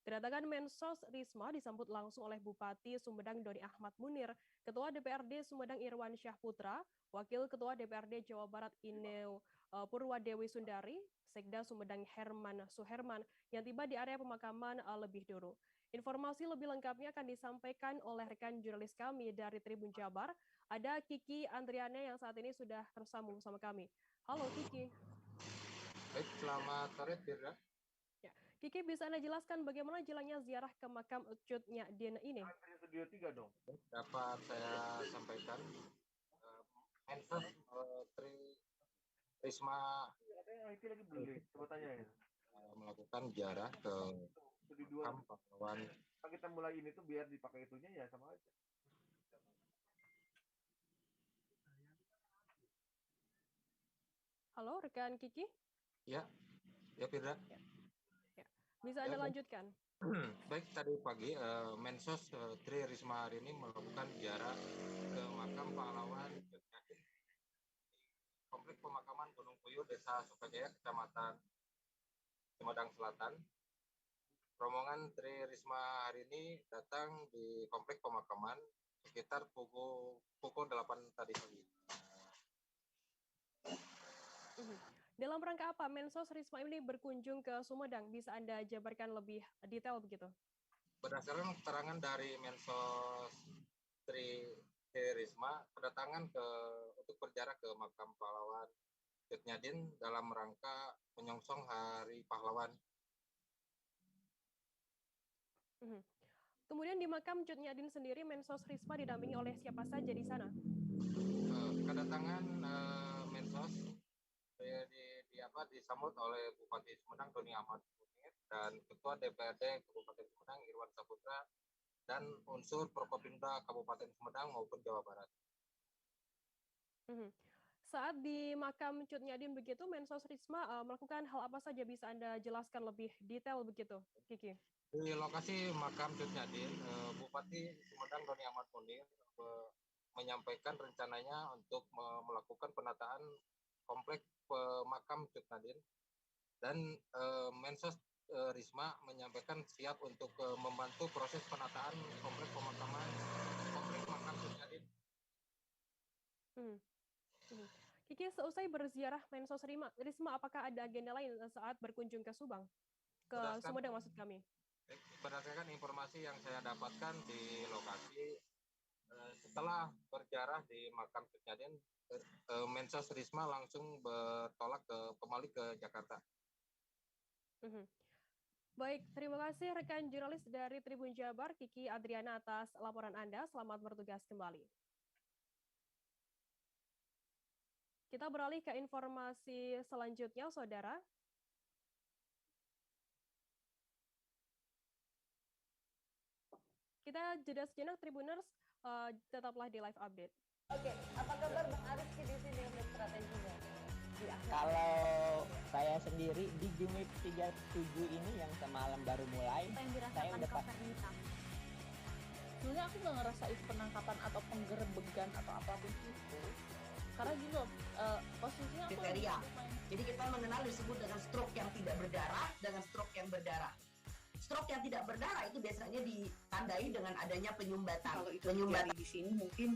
Kedatangan Mensos Risma disambut langsung oleh Bupati Sumedang Doni Ahmad Munir, Ketua DPRD Sumedang Irwan Syah Putra, Wakil Ketua DPRD Jawa Barat Ineu Purwadewi Sundari, Sekda Sumedang Herman Suherman yang tiba di area pemakaman lebih dulu. Informasi lebih lengkapnya akan disampaikan oleh rekan jurnalis kami dari Tribun Jabar. Ada Kiki Andriane yang saat ini sudah tersambung bersama kami. Halo Kiki. Baik, selamat sore Firda. Ya, Kiki, bisa Anda jelaskan bagaimana jalannya ziarah ke makam Cut Nyadin ini? Studio 3 dong. Dapat saya sampaikan, Mensos Tri Risma melakukan ziarah ke makam pahlawan. Kita mulai ini tuh biar dipakai itunya ya sama aja. Halo rekan Kiki. Ya Firda. Ya. Bisa Anda lanjutkan? Baik, tadi pagi Mensos Tri Risma hari ini melakukan ziarah ke makam pahlawan Cut Nyadin di Kompleks Pemakaman Gunung Puyuh, Desa Sukajaya, Kecamatan Sumedang Selatan. Rombongan Tri Risma hari ini datang di Kompleks Pemakaman sekitar pukul 8 tadi pagi. Dalam rangka apa Mensos Risma ini berkunjung ke Sumedang? Bisa Anda jabarkan lebih detail begitu? Berdasarkan keterangan dari Mensos Tri Risma, kedatangan untuk berziarah ke makam pahlawan Cut Nyadin dalam rangka menyongsong Hari Pahlawan. Kemudian di makam Cut Nyadin sendiri, Mensos Risma didampingi oleh siapa saja di sana? Kedatangan Mensos disambut oleh Bupati Sumedang Doni Ahmad Munir dan Ketua DPRD Kabupaten Sumedang Irwan Saputra dan unsur Prokopimda Kabupaten Sumedang maupun Jawa Barat. Saat di makam Cut Nyadin begitu, Mensos Risma melakukan hal apa saja, bisa Anda jelaskan lebih detail begitu, Kiki? Di lokasi makam Cut Nyadin, Bupati Sumedang Doni Ahmad Munir menyampaikan rencananya untuk melakukan penataan kompleks makam Cut Nyadin, dan Mensos Risma menyampaikan siap untuk membantu proses penataan kompleks pemakaman kompleks makam Cut Nyadin. Kiki, seusai berziarah Mensos Risma, apakah ada agenda lain saat berkunjung ke Subang? Ke Sumedang maksud kami. Berdasarkan informasi yang saya dapatkan di lokasi, setelah berziarah di makam Cut Nyadin, Mensos Risma langsung bertolak kembali ke Jakarta. Baik, terima kasih rekan jurnalis dari Tribun Jabar, Kiki Adriana, atas laporan Anda. Selamat bertugas kembali. Kita beralih ke informasi selanjutnya, Saudara. Kita jeda sejenak, Tribuners, tetaplah di live update. Oke, apa kabar Bang Arifki di sini untuk strateginya? Kalau saya sendiri di Game Week 37 ini yang semalam baru mulai, saya udah sebenarnya aku nggak ngerasa itu penangkapan atau penggerebegan atau apapun itu, karena gini loh, posisinya aku kriteria. Jadi kita mengenal disebut dengan stroke yang tidak berdarah dengan stroke yang berdarah. Stroke yang tidak berdarah itu biasanya ditandai dengan adanya penyumbatan. Kalau itu terjadi di sini mungkin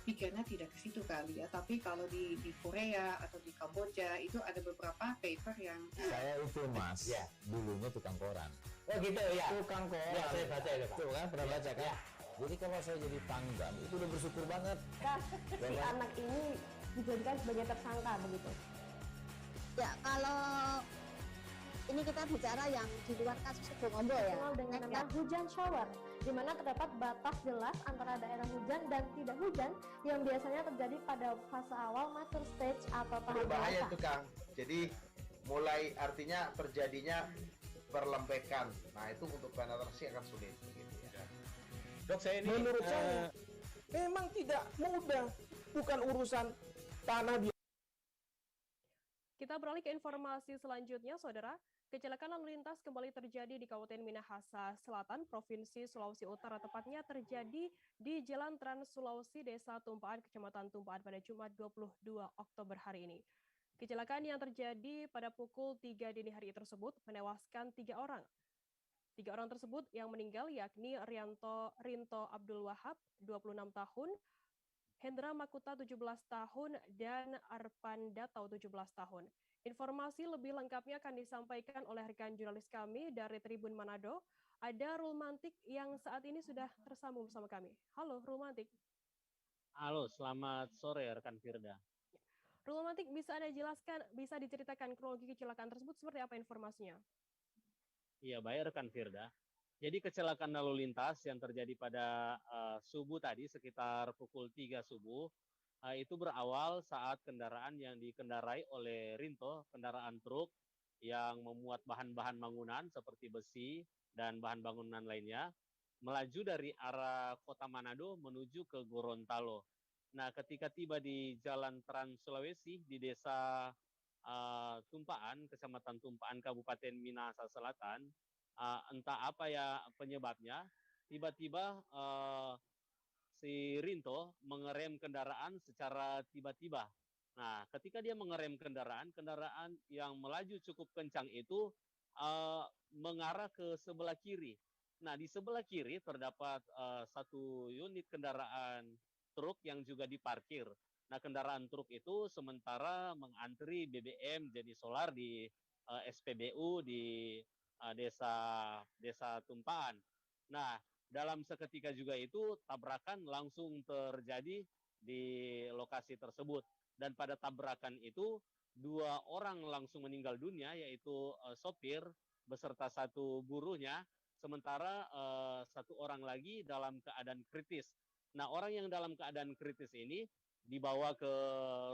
pikirnya tidak ke situ kali ya, tapi kalau di Korea atau di Kamboja itu ada beberapa paper yang saya itu Mas, dulunya tukang koran. Oh gitu ya. Tukang koran. Ya, saya baca itu Pak. Tuh kan pernah baca kan? Jadi kalau saya jadi pangdam itu udah bersyukur banget. Si anak ini dijadikan sebagai tersangka begitu. Ya, kalau ini kita bicara yang di luar kasus Sebongombo ya. Dengan nama hujan shower, di mana terdapat batas jelas antara daerah hujan dan tidak hujan yang biasanya terjadi pada fase awal mature stage atau tahap berbahaya dewasa. itu Kang. Jadi mulai artinya terjadinya perlembekan. Nah itu untuk penetrasi akan sulit. Begitu ya. Dok, saya ini menurut saya memang tidak mudah, bukan urusan tanah di. Kita beralih ke informasi selanjutnya, Saudara. Kecelakaan lalu lintas kembali terjadi di Kabupaten Minahasa Selatan, Provinsi Sulawesi Utara, tepatnya terjadi di Jalan Trans Sulawesi, Desa Tumpaan, Kecamatan Tumpaan pada Jumat 22 Oktober hari ini. Kecelakaan yang terjadi pada pukul 3 dini hari tersebut menewaskan 3 orang. 3 orang tersebut yang meninggal yakni Rinto Abdul Wahab, 26 tahun, Hendra Makuta 17 tahun, dan Arpan Datau 17 tahun. Informasi lebih lengkapnya akan disampaikan oleh rekan jurnalis kami dari Tribun Manado. Ada Rulmantik yang saat ini sudah tersambung bersama kami. Halo Rulmantik. Halo, selamat sore rekan Firda. Rulmantik, bisa Anda jelaskan, bisa diceritakan kronologi kecelakaan tersebut seperti apa informasinya? Iya, baik rekan Firda. Jadi kecelakaan lalu lintas yang terjadi pada subuh tadi sekitar pukul 3 subuh itu berawal saat kendaraan yang dikendarai oleh Rinto, kendaraan truk yang memuat bahan-bahan bangunan seperti besi dan bahan bangunan lainnya, melaju dari arah kota Manado menuju ke Gorontalo. Nah, ketika tiba di Jalan Trans Sulawesi di desa Tumpaan, Kecamatan Tumpaan, Kabupaten Minahasa Selatan, entah apa ya penyebabnya, tiba-tiba si Rinto mengerem kendaraan secara tiba-tiba. Nah, ketika dia mengerem kendaraan yang melaju cukup kencang itu mengarah ke sebelah kiri. Nah, di sebelah kiri terdapat satu unit kendaraan truk yang juga diparkir. Nah, kendaraan truk itu sementara mengantri BBM jenis solar di SPBU di desa Tumpaan. Nah, dalam seketika juga itu tabrakan langsung terjadi di lokasi tersebut. Dan pada tabrakan itu 2 orang langsung meninggal dunia, yaitu sopir beserta 1 buruhnya, sementara 1 orang lagi dalam keadaan kritis. Nah, orang yang dalam keadaan kritis ini dibawa ke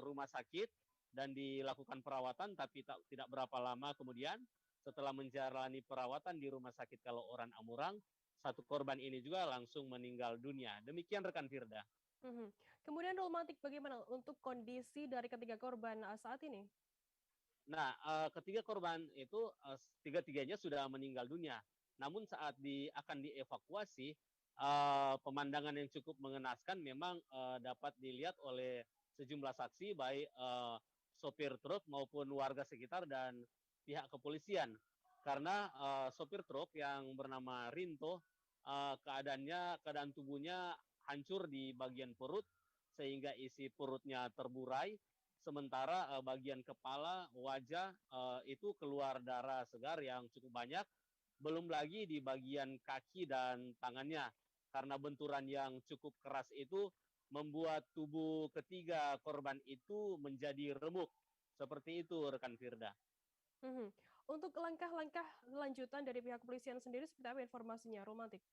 rumah sakit dan dilakukan perawatan, tapi tidak berapa lama kemudian setelah menjalani perawatan di Rumah Sakit Kalau Oran Amurang, satu korban ini juga langsung meninggal dunia. Demikian rekan Firda. Kemudian Romantik, bagaimana untuk kondisi dari ketiga korban saat ini? Nah, ketiga korban itu tiga-tiganya sudah meninggal dunia. Namun saat akan dievakuasi, pemandangan yang cukup mengenaskan memang dapat dilihat oleh sejumlah saksi, baik sopir truk maupun warga sekitar dan pihak kepolisian. Karena sopir truk yang bernama Rinto, keadaan tubuhnya hancur di bagian perut, sehingga isi perutnya terburai. Sementara bagian kepala, wajah itu keluar darah segar yang cukup banyak. Belum lagi di bagian kaki dan tangannya. Karena benturan yang cukup keras itu membuat tubuh ketiga korban itu menjadi remuk. Seperti itu rekan Firda. Untuk langkah-langkah lanjutan dari pihak kepolisian sendiri seperti apa informasinya, Romantik?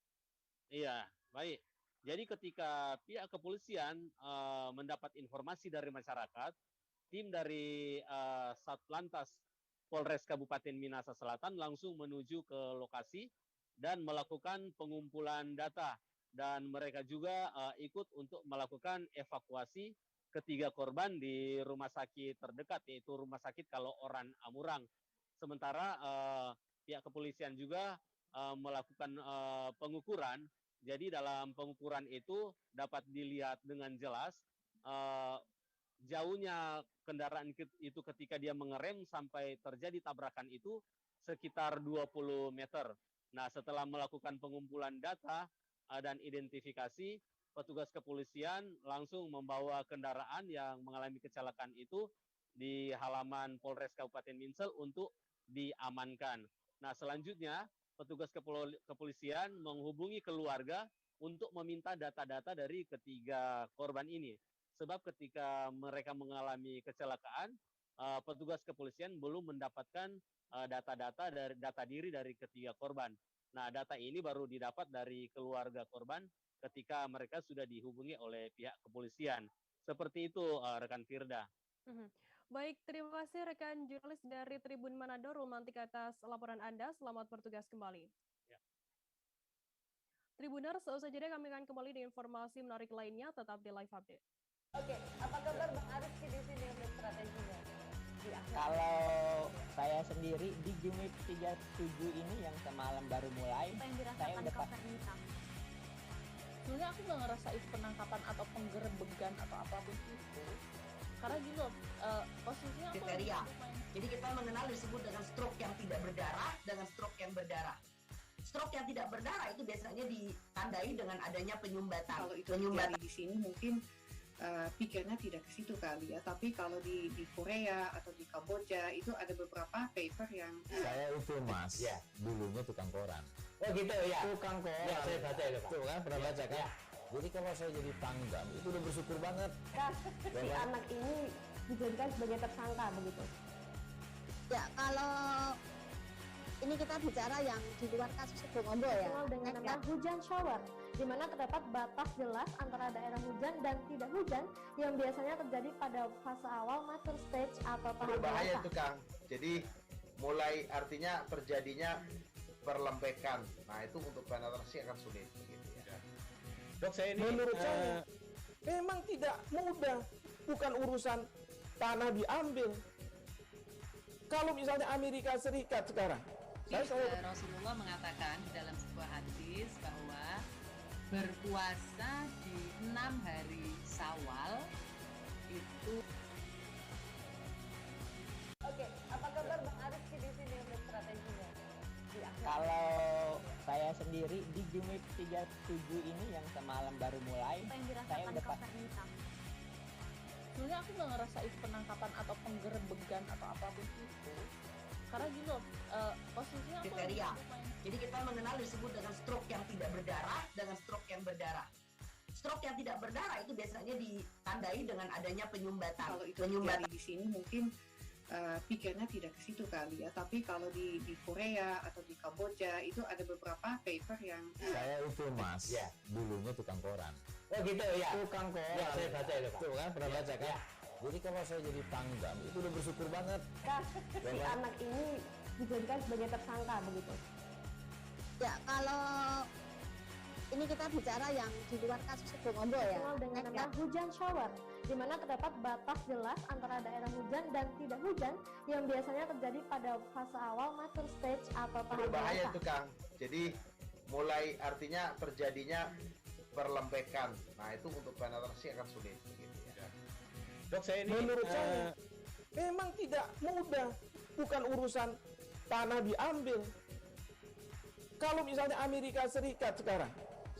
Iya, baik. Jadi ketika pihak kepolisian mendapat informasi dari masyarakat, tim dari Satlantas Polres Kabupaten Minahasa Selatan langsung menuju ke lokasi dan melakukan pengumpulan data. Dan mereka juga ikut untuk melakukan evakuasi ketiga korban di rumah sakit terdekat, yaitu Rumah Sakit Kalau Oran Amurang. Sementara pihak kepolisian juga melakukan pengukuran. Jadi dalam pengukuran itu dapat dilihat dengan jelas jauhnya kendaraan itu ketika dia mengerem sampai terjadi tabrakan itu sekitar 20 meter. Nah, setelah melakukan pengumpulan data dan identifikasi, petugas kepolisian langsung membawa kendaraan yang mengalami kecelakaan itu di halaman Polres Kabupaten Minsel untuk diamankan. Nah, selanjutnya petugas kepolisian menghubungi keluarga untuk meminta data-data dari ketiga korban ini. Sebab ketika mereka mengalami kecelakaan, petugas kepolisian belum mendapatkan data diri dari ketiga korban. Nah, data ini baru didapat dari keluarga korban ketika mereka sudah dihubungi oleh pihak kepolisian. Seperti itu, rekan Firda. Baik, terima kasih rekan jurnalis dari Tribun Manado, Romantik, atas laporan Anda. Selamat bertugas kembali. Ya. Tribuners, seusai jeda kami akan kembali di informasi menarik lainnya, tetap di Live Update. Oke, apa kabar Bang Ariski di sini untuk strateginya? Kalau saya sendiri di Game Week 37 ini yang semalam baru mulai, saya udah pasti. Sebenarnya aku nggak ngerasa itu penangkapan atau penggerebegan atau apapun itu. Karena gini loh, posisinya aku kriteria. Jadi kita mengenal disebut dengan stroke yang tidak berdarah dengan stroke yang berdarah. Stroke yang tidak berdarah itu biasanya ditandai dengan adanya penyumbatan. Kalau itu terjadi di sini mungkin pikirnya tidak ke situ kali ya, tapi kalau di Korea atau di Kamboja itu ada beberapa paper yang saya itu mas, ya, dulunya tukang koran. Oh gitu ya, Tukang koran. Ya, saya baca itu Pak. Tuh kan, pernah baca kan? Ya. Jadi kalau saya jadi tanggam itu udah bersyukur banget. Si anak ini dijadikan sebagai tersangka begitu. Ya, kalau ini kita bicara yang di luar kasus Sebongombo ya. Dikenal dengan nama hujan shower, di mana terdapat batas jelas antara daerah hujan dan tidak hujan yang biasanya terjadi pada fase awal mature stage atau tahap Berbahaya dewasa. itu Kang. Jadi mulai artinya terjadinya perlempekan. Nah itu untuk penetrasi akan sulit begitu ya. Dok, saya ini menurut saya memang tidak mudah, bukan urusan tanah diambil. Kalau misalnya Amerika Serikat sekarang, Rasulullah mengatakan dalam sebuah hadis bahwa berpuasa di 6 hari Syawal itu. Oke, apa kabar Bang Ariski di sini untuk strateginya? Kalau saya sendiri di Game Week 37 ini yang semalam baru mulai, saya udah pasti. Sebenarnya aku nggak ngerasa itu penangkapan atau penggerebegan atau apapun itu. Karena gini loh, posisinya aku kriteria. Jadi kita mengenal disebut dengan stroke yang tidak berdarah dengan stroke yang berdarah. Stroke yang tidak berdarah itu biasanya ditandai dengan adanya penyumbatan. Kalau itu terjadi di sini mungkin pikirnya tidak ke situ kali ya, tapi kalau di Korea atau di Kamboja itu ada beberapa paper yang saya itu mas, ya, dulunya tukang koran. Oh gitu ya, Tukang koran. Ya, saya baca itu Pak. Tuh kan, pernah baca kan? Ya. Jadi kalau saya jadi tanggam itu udah bersyukur banget. Si anak ini dijadikan sebagai tersangka begitu. Ya, kalau ini kita bicara yang di luar kasus Sebongombo ya. Dikenal dengan nama hujan shower, di mana terdapat batas jelas antara daerah hujan dan tidak hujan yang biasanya terjadi pada fase awal mature stage atau tahap Berbahaya dewasa. itu Kang. Jadi mulai artinya terjadinya perlembekan. Nah itu untuk penetrasi akan sulit. Gitu ya. Dok, saya ini menurut saya memang tidak mudah, bukan urusan tanah diambil. Kalau misalnya Amerika Serikat sekarang,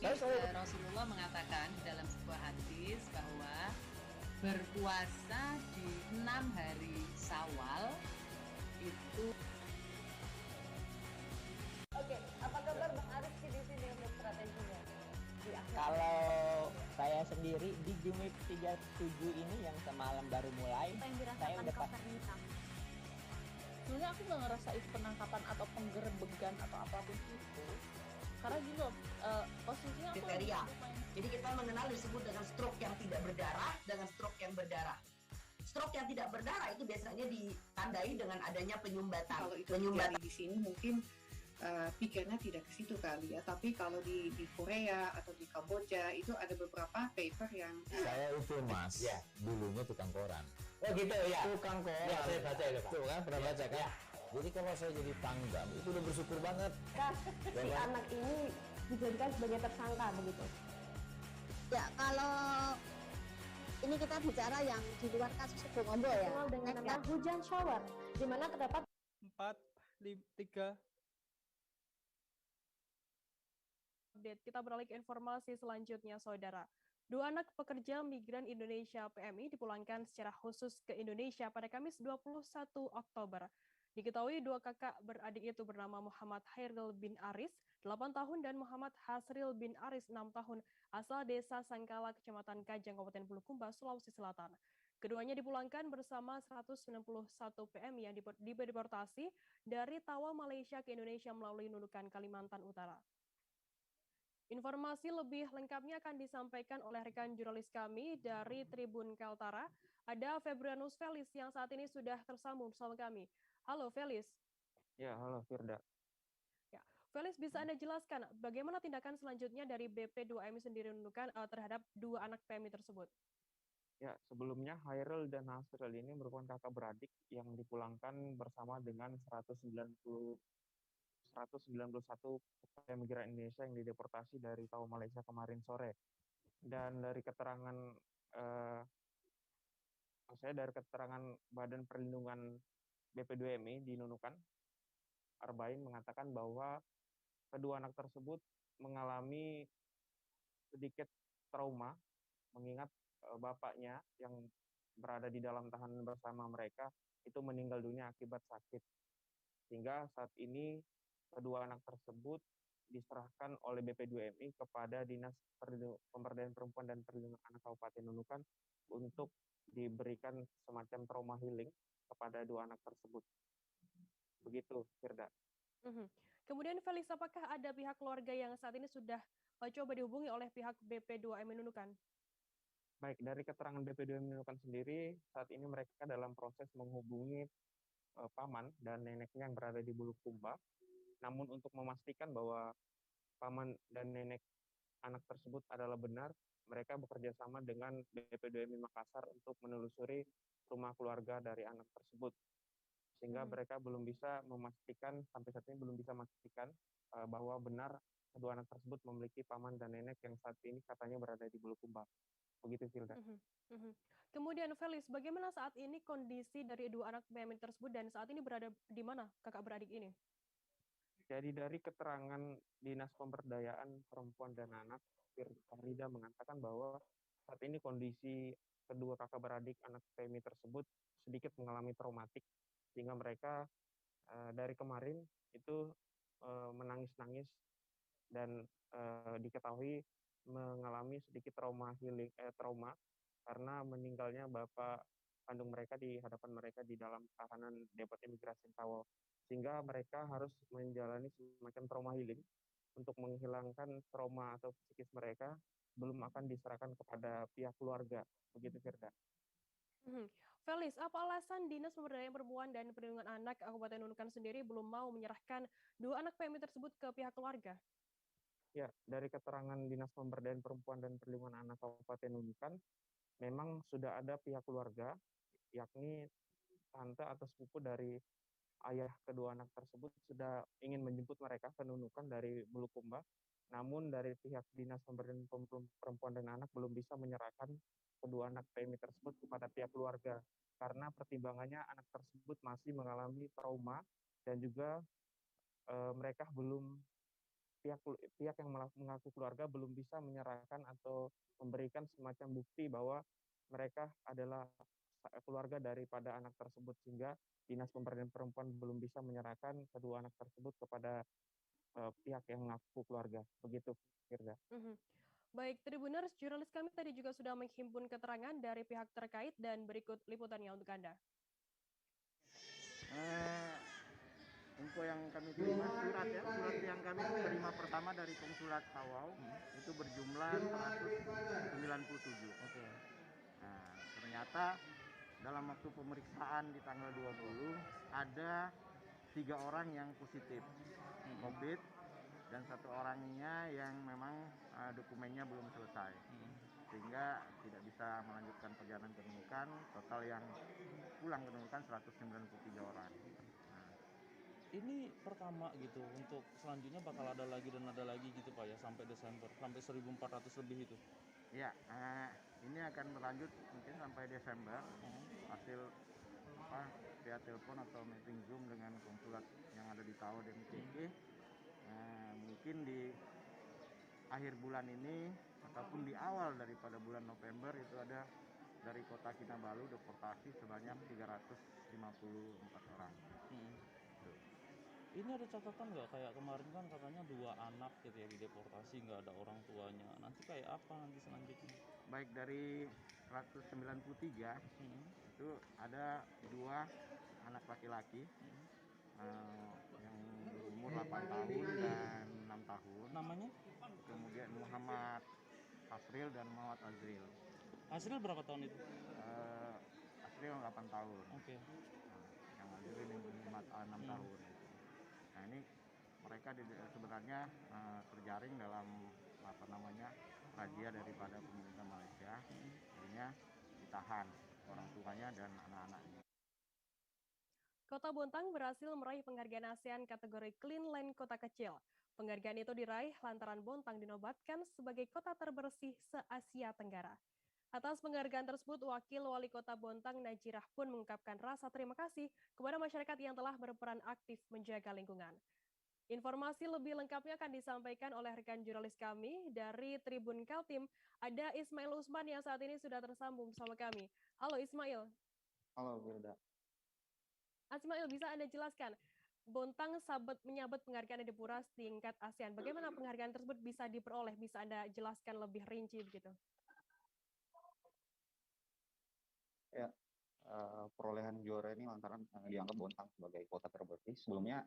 Rasulullah mengatakan dalam sebuah hadis bahwa berpuasa di 6 hari Syawal itu. Oke, apa kabar Bang Ariski di sini untuk strateginya? Kalau saya sendiri di Jumip 37 ini yang semalam baru mulai, saya udah pas. Sebenarnya aku nggak ngerasa itu penangkapan atau penggerebegan atau apapun itu, karena gini loh, posisinya aku Kriteria. Jadi kita mengenal disebut dengan stroke yang tidak berdarah dengan stroke yang berdarah. Stroke yang tidak berdarah itu biasanya ditandai dengan adanya penyumbatan. Kalau itu terjadi di sini mungkin pikirnya tidak ke situ kali ya, tapi kalau di Korea atau di Kamboja itu ada beberapa paper yang Saya itu Mas, dulunya tukang koran. Oh gitu ya. Tukang koran. Ya, saya baca itu Pak. Tuh kan, pernah baca kan? Jadi kalau saya jadi Pangdam itu udah bersyukur banget. Si anak ini dijadikan sebagai tersangka begitu. Ya, kalau ini kita bicara yang di luar kasus Sebongombo ya. Dikenal dengan nama hujan shower, di mana terdapat 4, 3. Update. Kita beralih ke informasi selanjutnya, Saudara. 2 anak pekerja migran Indonesia PMI dipulangkan secara khusus ke Indonesia pada Kamis 21 Oktober. Diketahui 2 kakak beradik itu bernama Muhammad Hairil bin Aris, 8 tahun, dan Muhammad Hasril bin Aris, 6 tahun, asal desa Sangkala, Kecamatan Kajang, Kabupaten Bulukumba, Sulawesi Selatan. Keduanya dipulangkan bersama 191 PMI yang dideportasi dari Tawa, Malaysia ke Indonesia melalui Nunukan, Kalimantan Utara. Informasi lebih lengkapnya akan disampaikan oleh rekan jurnalis kami dari Tribun Kaltara. Ada Febrianus Felis yang saat ini sudah tersambung bersama kami. Halo Felis. Ya, halo Firda. Ya, Felis, bisa Anda jelaskan bagaimana tindakan selanjutnya dari BP2MI sendiri Nunukan terhadap 2 anak PMI tersebut? Ya, sebelumnya Hairil dan Hasril ini merupakan kakak beradik yang dipulangkan bersama dengan 191 pekerja migran Indonesia yang dideportasi dari Tawa, Malaysia kemarin sore. Dan dari keterangan dari keterangan Badan Perlindungan BP2MI di Nunukan, Arbain mengatakan bahwa kedua anak tersebut mengalami sedikit trauma mengingat bapaknya yang berada di dalam tahanan bersama mereka itu meninggal dunia akibat sakit. Sehingga saat ini kedua anak tersebut diserahkan oleh BP2MI kepada Dinas Pemberdayaan Perempuan dan Perlindungan Anak Kabupaten Nunukan untuk diberikan semacam trauma healing kepada 2 anak tersebut. Begitu, Firda. Kemudian Felis, apakah ada pihak keluarga yang saat ini sudah coba dihubungi oleh pihak BP2MI Nunukan? Baik, dari keterangan BP2MI Nunukan sendiri, saat ini mereka dalam proses menghubungi paman dan neneknya yang berada di Bulukumba. Namun untuk memastikan bahwa paman dan nenek anak tersebut adalah benar, mereka bekerja sama dengan BP2MI Makassar untuk menelusuri rumah keluarga dari anak tersebut. Sehingga mereka belum bisa memastikan, sampai saat ini belum bisa memastikan bahwa benar kedua anak tersebut memiliki paman dan nenek yang saat ini katanya berada di Bulukumba. Begitu, Filda. Kemudian Felis, bagaimana saat ini kondisi dari 2 anak PMI tersebut dan saat ini berada di mana kakak beradik ini? Jadi dari keterangan Dinas Pemberdayaan Perempuan dan Anak, Farida mengatakan bahwa saat ini kondisi kedua kakak beradik anak PMI tersebut sedikit mengalami traumatik, sehingga mereka dari kemarin itu menangis-nangis dan diketahui mengalami sedikit trauma karena meninggalnya bapak kandung mereka di hadapan mereka di dalam tahanan Depot Imigrasi Tawa, sehingga mereka harus menjalani semacam trauma healing untuk menghilangkan trauma atau psikis mereka belum akan diserahkan kepada pihak keluarga. Begitu, Firda. Felis, apa alasan Dinas Pemberdayaan Perempuan dan Perlindungan Anak Kabupaten Nunukan sendiri belum mau menyerahkan 2 anak PMI tersebut ke pihak keluarga? Ya, dari keterangan Dinas Pemberdayaan Perempuan dan Perlindungan Anak Kabupaten Nunukan, memang sudah ada pihak keluarga, yakni tante atau sepupu dari ayah kedua anak tersebut sudah ingin menjemput mereka ke Nunukan dari Bulukumba. Namun dari pihak Dinas Pemberdayaan Perempuan dan Anak belum bisa menyerahkan kedua anak PMI tersebut kepada pihak keluarga karena pertimbangannya anak tersebut masih mengalami trauma dan juga mereka belum pihak yang mengaku keluarga belum bisa menyerahkan atau memberikan semacam bukti bahwa mereka adalah keluarga daripada anak tersebut, sehingga Dinas Pemberdayaan Perempuan belum bisa menyerahkan kedua anak tersebut kepada pihak yang mengaku keluarga. Begitu, Firda. Baik, Tribuners, jurnalis kami tadi juga sudah menghimpun keterangan dari pihak terkait dan berikut liputannya untuk Anda. Info yang kami terima, surat yang kami terima pertama dari Konsulat Tawau itu berjumlah 197. Nah, ternyata dalam waktu pemeriksaan di tanggal 20 ada 3 orang yang positif COVID dan 1 orangnya yang memang dokumennya belum selesai, sehingga tidak bisa melanjutkan perjalanan ke Nunukan. Total yang pulang ke Nunukan 193 orang. Ini pertama gitu, untuk selanjutnya bakal ada lagi dan ada lagi gitu Pak ya, sampai Desember, sampai 1.400 lebih itu? Ya, ini akan berlanjut mungkin sampai Desember, hasil via telepon atau meeting Zoom dengan konsulat yang ada di Tawau dan Ciki. Mungkin di akhir bulan ini ataupun di awal daripada bulan November itu ada dari kota Kinabalu deportasi sebanyak 354 orang. Ini ada catatan nggak, kayak kemarin kan katanya 2 anak gitu ya dideportasi, nggak ada orang tuanya. Nanti kayak apa nanti selanjutnya? Baik, dari 193 itu ada 2 anak laki-laki yang berumur 8 tahun dan 6 tahun. Namanya? Kemudian Muhammad Asril dan Muhammad Azril. Asril berapa tahun itu? Asril 8 tahun. Oke. Yang Azril 6 tahun. Nah, ini mereka sebenarnya terjaring dalam razia daripada pemerintah Malaysia, akhirnya ditahan orang tuanya dan anak-anaknya. Kota Bontang berhasil meraih penghargaan ASEAN kategori Clean Land Kota Kecil. Penghargaan itu diraih lantaran Bontang dinobatkan sebagai kota terbersih se-Asia Tenggara. Atas penghargaan tersebut, Wakil Wali Kota Bontang Najirah pun mengungkapkan rasa terima kasih kepada masyarakat yang telah berperan aktif menjaga lingkungan. Informasi lebih lengkapnya akan disampaikan oleh rekan jurnalis kami dari Tribun Kaltim. Ada Ismail Usman yang saat ini sudah tersambung bersama kami. Halo Ismail. Halo Firda. Ismail, bisa Anda jelaskan, Bontang menyabet penghargaan Adipura tingkat ASEAN. Bagaimana penghargaan tersebut bisa diperoleh? Bisa Anda jelaskan lebih rinci begitu? Ya, perolehan juara ini lantaran dianggap Bontang sebagai kota terbersih. Sebelumnya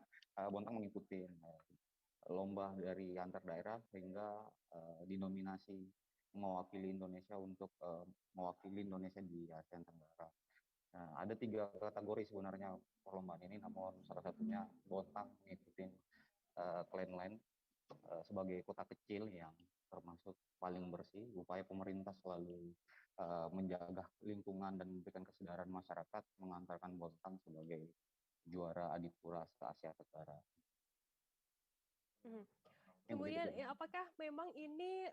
Bontang mengikuti lomba dari antar daerah sehingga dinominasi mewakili Indonesia untuk mewakili Indonesia di ASEAN Tenggara. Nah, ada 3 kategori sebenarnya perlombaan ini, namun salah satunya Bontang mengikuti Clean Land sebagai kota kecil yang termasuk paling bersih. Upaya pemerintah selalu menjaga lingkungan dan memberikan kesadaran masyarakat mengantarkan Bontang sebagai juara Adipura se-Asia Tenggara. Kemudian, apakah memang ini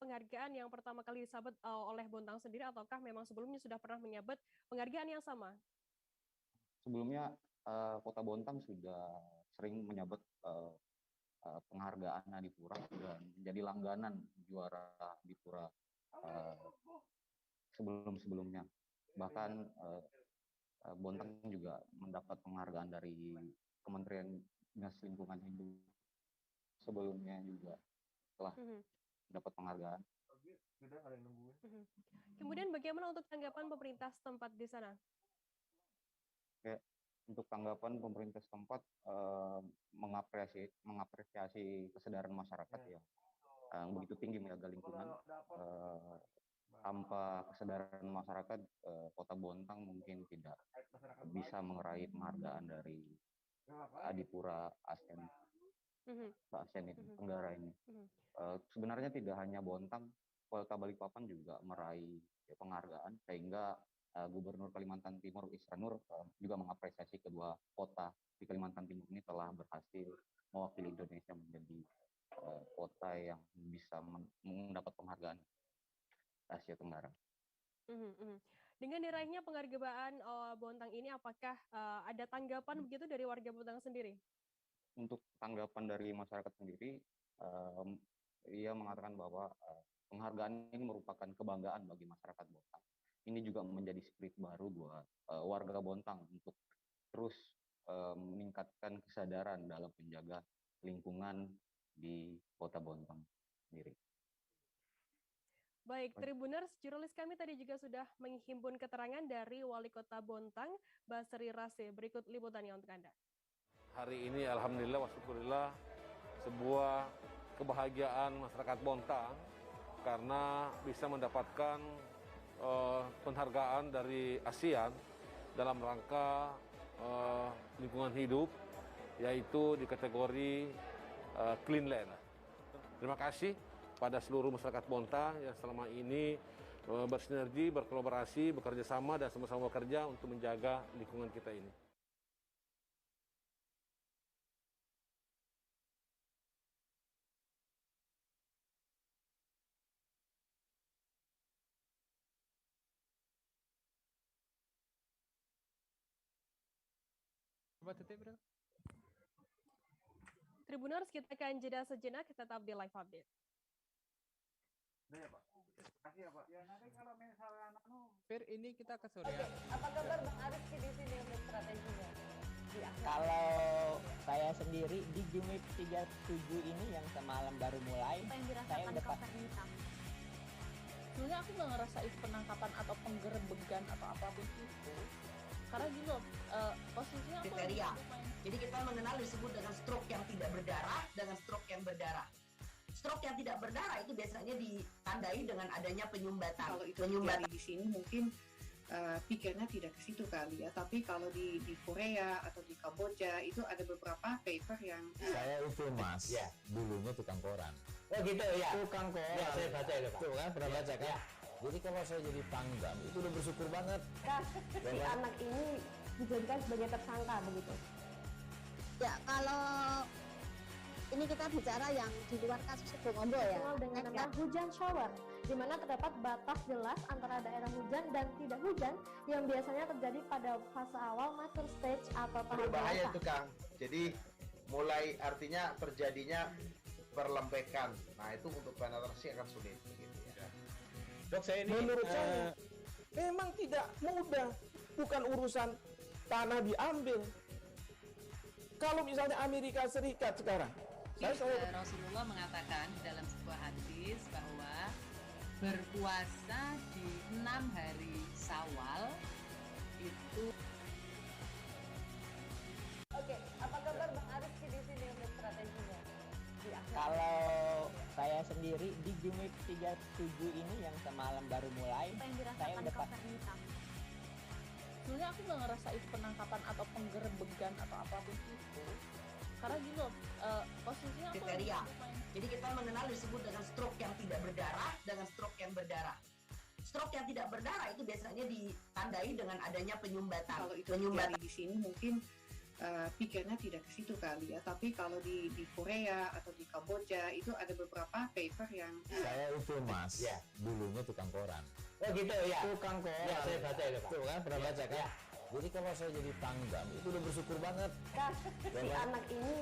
penghargaan yang pertama kali disabet oleh Bontang sendiri, ataukah memang sebelumnya sudah pernah menyabet penghargaan yang sama? Sebelumnya Kota Bontang sudah sering menyabet penghargaan Adipura dan menjadi langganan juara Adipura sebelum-sebelumnya. Bahkan Bontang juga mendapat penghargaan dari Kementerian Dinas Lingkungan Hidup sebelumnya juga telah dapat penghargaan. Kemudian bagaimana untuk tanggapan pemerintah setempat di sana? Oke, untuk tanggapan pemerintah setempat mengapresiasi kesadaran masyarakat yang begitu tinggi menjaga lingkungan. tanpa kesadaran masyarakat, Kota Bontang mungkin tidak bisa meraih penghargaan dari Adipura ASEAN Tenggara ini. Sebenarnya tidak hanya Bontang, Kota Balikpapan juga meraih penghargaan, sehingga Gubernur Kalimantan Timur Isra Nur juga mengapresiasi kedua kota di Kalimantan Timur ini telah berhasil mewakili Indonesia menjadi kota yang bisa mendapat penghargaan Asia Tenggara. Dengan diraihnya penghargaan Bontang ini, apakah ada tanggapan begitu dari warga Bontang sendiri? Untuk tanggapan dari masyarakat sendiri, ia mengatakan bahwa penghargaan ini merupakan kebanggaan bagi masyarakat Bontang. Ini juga menjadi spirit baru buat warga Bontang untuk terus meningkatkan kesadaran dalam menjaga lingkungan di Kota Bontang sendiri. Baik, Tribuners, jurnalis kami tadi juga sudah menghimpun keterangan dari Wali Kota Bontang, Basri Rase. Berikut liputannya untuk Anda. Hari ini alhamdulillah wa syukurillah sebuah kebahagiaan masyarakat Bontang karena bisa mendapatkan penghargaan dari ASEAN dalam rangka lingkungan hidup, yaitu di kategori Clean Land. Terima kasih pada seluruh masyarakat Bontang yang selama ini bersinergi, berkolaborasi, bekerja sama dan sama-sama bekerja untuk menjaga lingkungan kita ini. Tribuners, kita akan jeda sejenak, tetap di live update. Ya, Pak. Makasih ya, Pak. Ya, nanti kalau misalnya Fir, ini kita ke Surya. Apa kabar Bang Ariski di sini untuk strateginya? Kalau saya sendiri di Jumip 37 ini yang semalam baru mulai, saya udah pasti. Sebenarnya aku nggak ngerasa itu penangkapan atau penggerebegan atau apapun itu. Karena gini loh, posisinya aku kriteria. Jadi kita mengenal disebut dengan stroke yang tidak berdarah dengan stroke yang berdarah. Stroke yang tidak berdarah itu biasanya ditandai dengan adanya penyumbatan. Kalau itu terjadi di sini mungkin pikirnya tidak ke situ kali ya. Tapi kalau di Korea atau di Kamboja itu ada beberapa paper yang saya itu Mas, ya, dulunya tukang koran. Oh gitu ya. Tukang koran. Ya, saya baca itu Pak. Tuh kan, pernah baca kan? Ya. Jadi kalau saya jadi Pangdam itu udah bersyukur banget. Si anak ini dijadikan sebagai tersangka begitu. Ya, kalau ini kita bicara yang di luar kasus Sebongombo ya. Dengan nama hujan shower, di mana terdapat batas jelas antara daerah hujan dan tidak hujan yang biasanya terjadi pada fase awal mature stage atau tahap berbahaya itu Kang. Jadi mulai artinya terjadinya perlempekan. Nah itu untuk penetrasi akan sulit. Gitu ya. Dok, saya ini menurut saya memang tidak mudah, bukan urusan tanah diambil. Kalau misalnya Amerika Serikat sekarang, Rasulullah mengatakan dalam sebuah hadis bahwa berpuasa di 6 hari Syawal itu. Oke, apa kabar Bang Ariski di sini untuk strateginya? Kalau saya sendiri di Jumip 37 ini yang semalam baru mulai, saya udah pasti. Sebenarnya aku nggak ngerasa itu penangkapan atau penggerebegan atau apapun itu. Karena gini loh, posisinya aku kriteria. Jadi kita mengenal disebut dengan stroke yang tidak berdarah dengan stroke yang berdarah. Stroke yang tidak berdarah itu biasanya ditandai dengan adanya penyumbatan. Kalau itu terjadi di sini mungkin pikirnya tidak ke situ kali ya. Tapi kalau di Korea atau di Kamboja itu ada beberapa paper yang saya itu Mas, ya, dulunya tukang koran. Oh gitu ya. Tukang koran. Ya, saya baca itu Pak. Tuh kan, pernah baca kan? Ya. Jadi kalau saya jadi Pangdam itu udah bersyukur banget. Si anak ini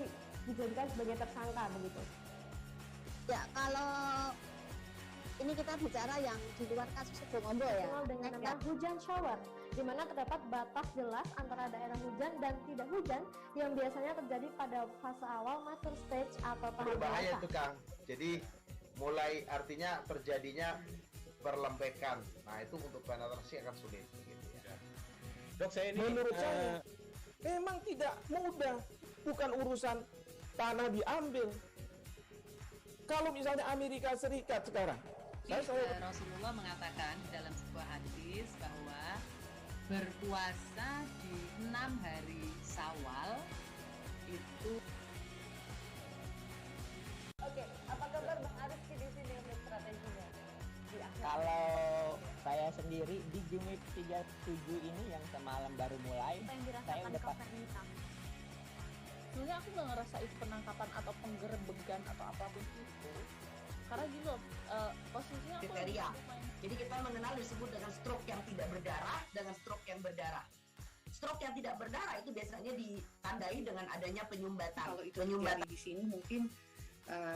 dijadikan sebagai tersangka begitu. Ya, kalau ini kita bicara yang di luar kasus Sebongombo ya. Dengan nama hujan shower, di mana terdapat batas jelas antara daerah hujan dan tidak hujan yang biasanya terjadi pada fase awal mature stage atau tahap berbahaya itu Kang. Jadi mulai artinya terjadinya perlempekan. Nah itu untuk penetrasi akan sulit. Gitu ya. Dok, saya ini menurut saya memang tidak mudah, bukan urusan tanah diambil. Kalau misalnya Amerika Serikat sekarang, Rasulullah mengatakan dalam sebuah hadis bahwa berpuasa di 6 hari Syawal itu. Oke, apa kabar Bang Ariski di sini untuk strateginya? Kalau saya sendiri di Jumip 37 ini yang semalam baru mulai, saya udah pas. Sebenarnya aku nggak ngerasa itu penangkapan atau penggerebegan atau apapun itu. Karena gini loh, posisinya aku kriteria. Jadi kita mengenal disebut dengan stroke yang tidak berdarah dengan stroke yang berdarah. Stroke yang tidak berdarah itu biasanya ditandai dengan adanya penyumbatan. Kalau itu terjadi di sini mungkin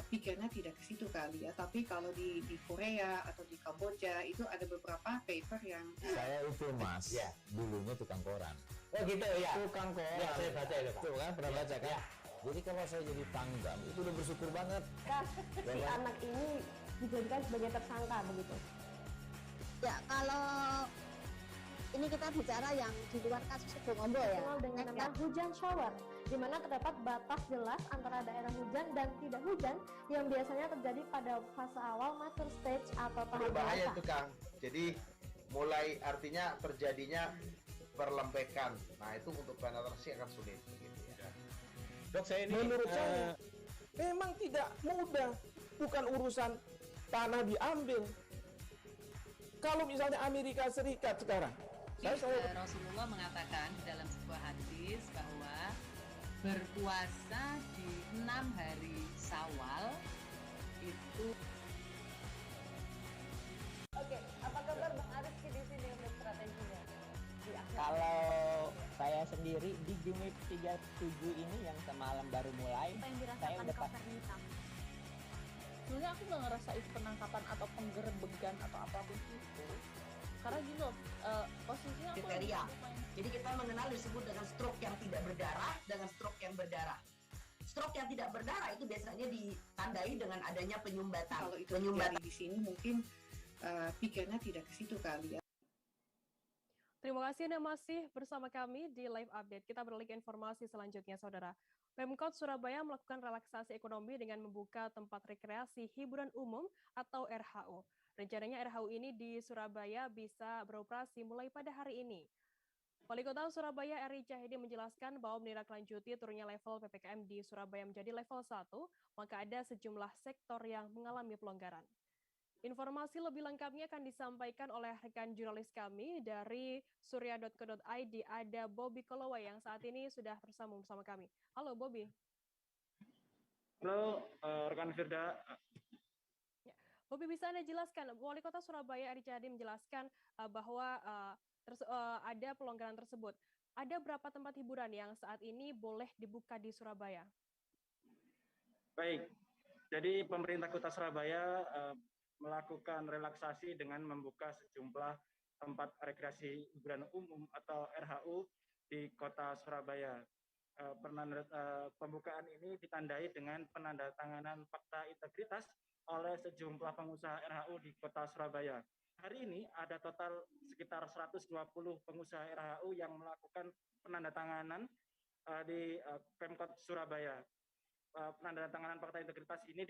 pikirnya tidak ke situ kali ya, tapi kalau di Korea atau di Kamboja itu ada beberapa paper yang saya itu mas, dulunya tukang koran. Oh gitu ya. Tukang koran. Ya, saya baca itu Pak. Tuh kan pernah baca kan? Jadi kalau saya jadi tanggam itu udah bersyukur banget. Si anak ini dijadikan sebagai tersangka begitu. Ya kalau ini kita bicara yang di luar kasus Sebongombo ya. Dikenal dengan nama hujan shower, di mana terdapat batas jelas antara daerah hujan dan tidak hujan yang biasanya terjadi pada fase awal mature stage atau tahap berbahaya dewasa. itu Kang. Jadi mulai artinya terjadinya perlempekan. Nah itu untuk penetrasi akan sulit begitu ya. Dok, saya ini menurut saya memang tidak mudah, bukan urusan tanah diambil. Kalau misalnya Amerika Serikat sekarang, Rasulullah mengatakan dalam sebuah hadis bahwa berpuasa di 6 hari Syawal itu. Oke, apa kabar Bang Ariski di sini untuk strateginya? Kalau saya sendiri di Jumip 37 ini yang semalam baru mulai, saya udah pas. Sebenarnya aku nggak ngerasa itu penangkapan atau penggerebegan atau apapun itu. Karena gini loh, posisinya aku kriteria. Jadi kita mengenal disebut dengan stroke yang tidak berdarah dengan stroke yang berdarah. Stroke yang tidak berdarah itu biasanya ditandai dengan adanya penyumbatan. Kalau itu terjadi di sini mungkin pikirnya tidak ke situ kali ya. Terima kasih Anda masih bersama kami di Live Update. Kita beralih ke informasi selanjutnya, Saudara. Pemkot Surabaya melakukan relaksasi ekonomi dengan membuka tempat rekreasi hiburan umum atau RHU. Rencananya RHU ini di Surabaya bisa beroperasi mulai pada hari ini. Wali Kota Surabaya Eri Cahyadi menjelaskan bahwa menindaklanjuti turunnya level PPKM di Surabaya menjadi level 1, maka ada sejumlah sektor yang mengalami pelonggaran. Informasi lebih lengkapnya akan disampaikan oleh rekan jurnalis kami dari surya.co.id, ada Bobby Koloway yang saat ini sudah tersambung bersama kami. Halo Bobby. Halo rekan Firda. Bobby, bisa Anda jelaskan, Wali Kota Surabaya Eri Cahyadi menjelaskan bahwa ada pelonggaran tersebut. Ada berapa tempat hiburan yang saat ini boleh dibuka di Surabaya? Baik, jadi pemerintah Kota Surabaya melakukan relaksasi dengan membuka sejumlah tempat rekreasi hiburan umum atau RHU di Kota Surabaya. Pembukaan ini ditandai dengan penandatanganan fakta integritas oleh sejumlah pengusaha RHU di Kota Surabaya. Hari ini ada total sekitar 120 pengusaha RHU yang melakukan penandatanganan di Pemkot Surabaya. Penandatanganan fakta integritas ini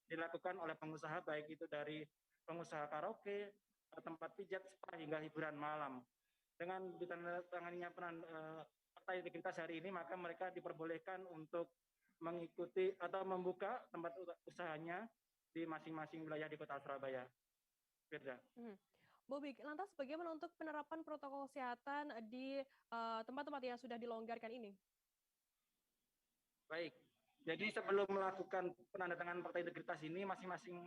dilakukan oleh pengusaha, baik itu dari pengusaha karaoke, tempat pijat, spa, hingga hiburan malam. Dengan ditandatanganinya fakta integritas hari ini, maka mereka diperbolehkan untuk mengikuti atau membuka tempat usahanya di masing-masing wilayah di Kota Surabaya. Firda. Bobby, lantas bagaimana untuk penerapan protokol kesehatan di tempat-tempat yang sudah dilonggarkan ini? Baik. Jadi sebelum melakukan penandatanganan fakta integritas ini, masing-masing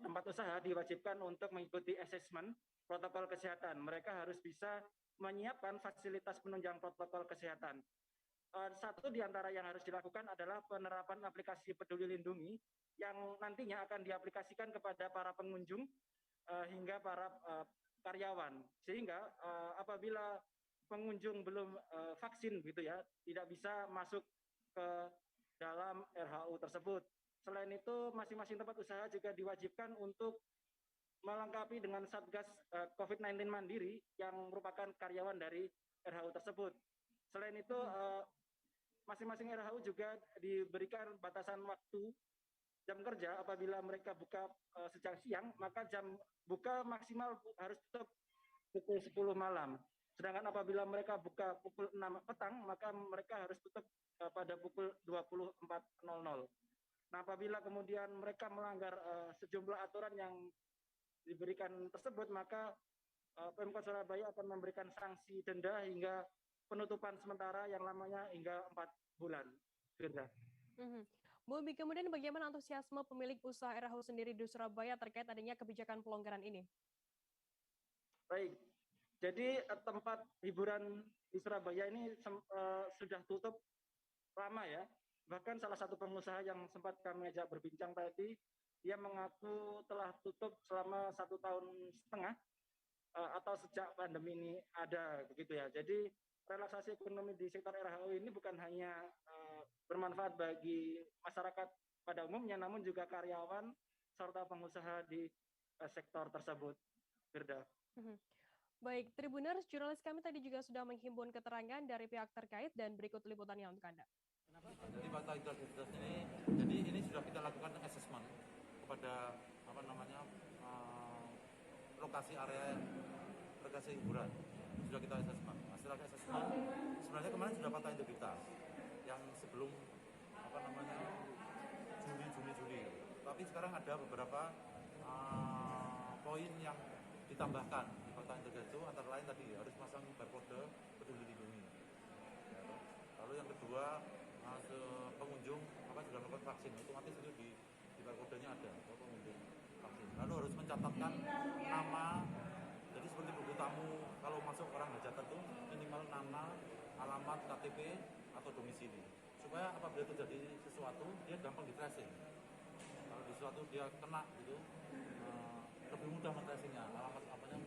tempat usaha diwajibkan untuk mengikuti asesmen protokol kesehatan. Mereka harus bisa menyiapkan fasilitas penunjang protokol kesehatan. Satu di antara yang harus dilakukan adalah penerapan aplikasi Peduli Lindungi yang nantinya akan diaplikasikan kepada para pengunjung hingga para karyawan. Sehingga apabila pengunjung belum vaksin gitu ya, tidak bisa masuk ke dalam RHU tersebut. Selain itu, masing-masing tempat usaha juga diwajibkan untuk melengkapi dengan Satgas COVID-19 Mandiri yang merupakan karyawan dari RHU tersebut. Selain itu, masing-masing RHU juga diberikan batasan waktu jam kerja, apabila mereka buka sejak siang, maka jam buka maksimal harus tutup pukul 10 malam. Sedangkan apabila mereka buka pukul 6 petang, maka mereka harus tutup pada pukul 24.00. Nah, apabila kemudian mereka melanggar sejumlah aturan yang diberikan tersebut, maka Pemkot Surabaya akan memberikan sanksi denda hingga penutupan sementara yang lamanya hingga 4 bulan. Firda. Bu Ubi, kemudian bagaimana antusiasme pemilik usaha RHU sendiri di Surabaya terkait adanya kebijakan pelonggaran ini? Baik, jadi tempat hiburan di Surabaya ini sudah tutup lama ya. Bahkan salah satu pengusaha yang sempat kami ajak berbincang tadi, dia mengaku telah tutup selama 1,5 tahun atau sejak pandemi ini ada, begitu ya. Jadi relaksasi ekonomi di sektor RHU ini bukan hanya bermanfaat bagi masyarakat pada umumnya, namun juga karyawan serta pengusaha di sektor tersebut. Firda. Baik, Tribuners, jurnalis kami tadi juga sudah menghimpun keterangan dari pihak terkait dan berikut liputannya untuk Anda. Jadi Batas Integritas ini sudah kita lakukan assessment kepada lokasi area lokasi hiburan, sudah kita assessment. Hasil assessment sebenarnya kemarin sudah Batas Integritas yang sebelum Juli. Tapi sekarang ada beberapa poin yang ditambahkan di Batas Integritas itu, antara lain tadi harus masang barcode Peduli Lindungi. Lalu yang kedua, pengunjung sudah melakukan vaksin, otomatis itu di barcode-nya ada pengunjung vaksin. Lalu harus mencatatkan nama, jadi seperti buku tamu kalau masuk orang hajatan itu minimal nama, alamat, KTP atau domisili, supaya apabila terjadi sesuatu dia gampang di tracing. Kalau di sesuatu dia kena gitu, lebih mudah men-tracingnya, alamat apanya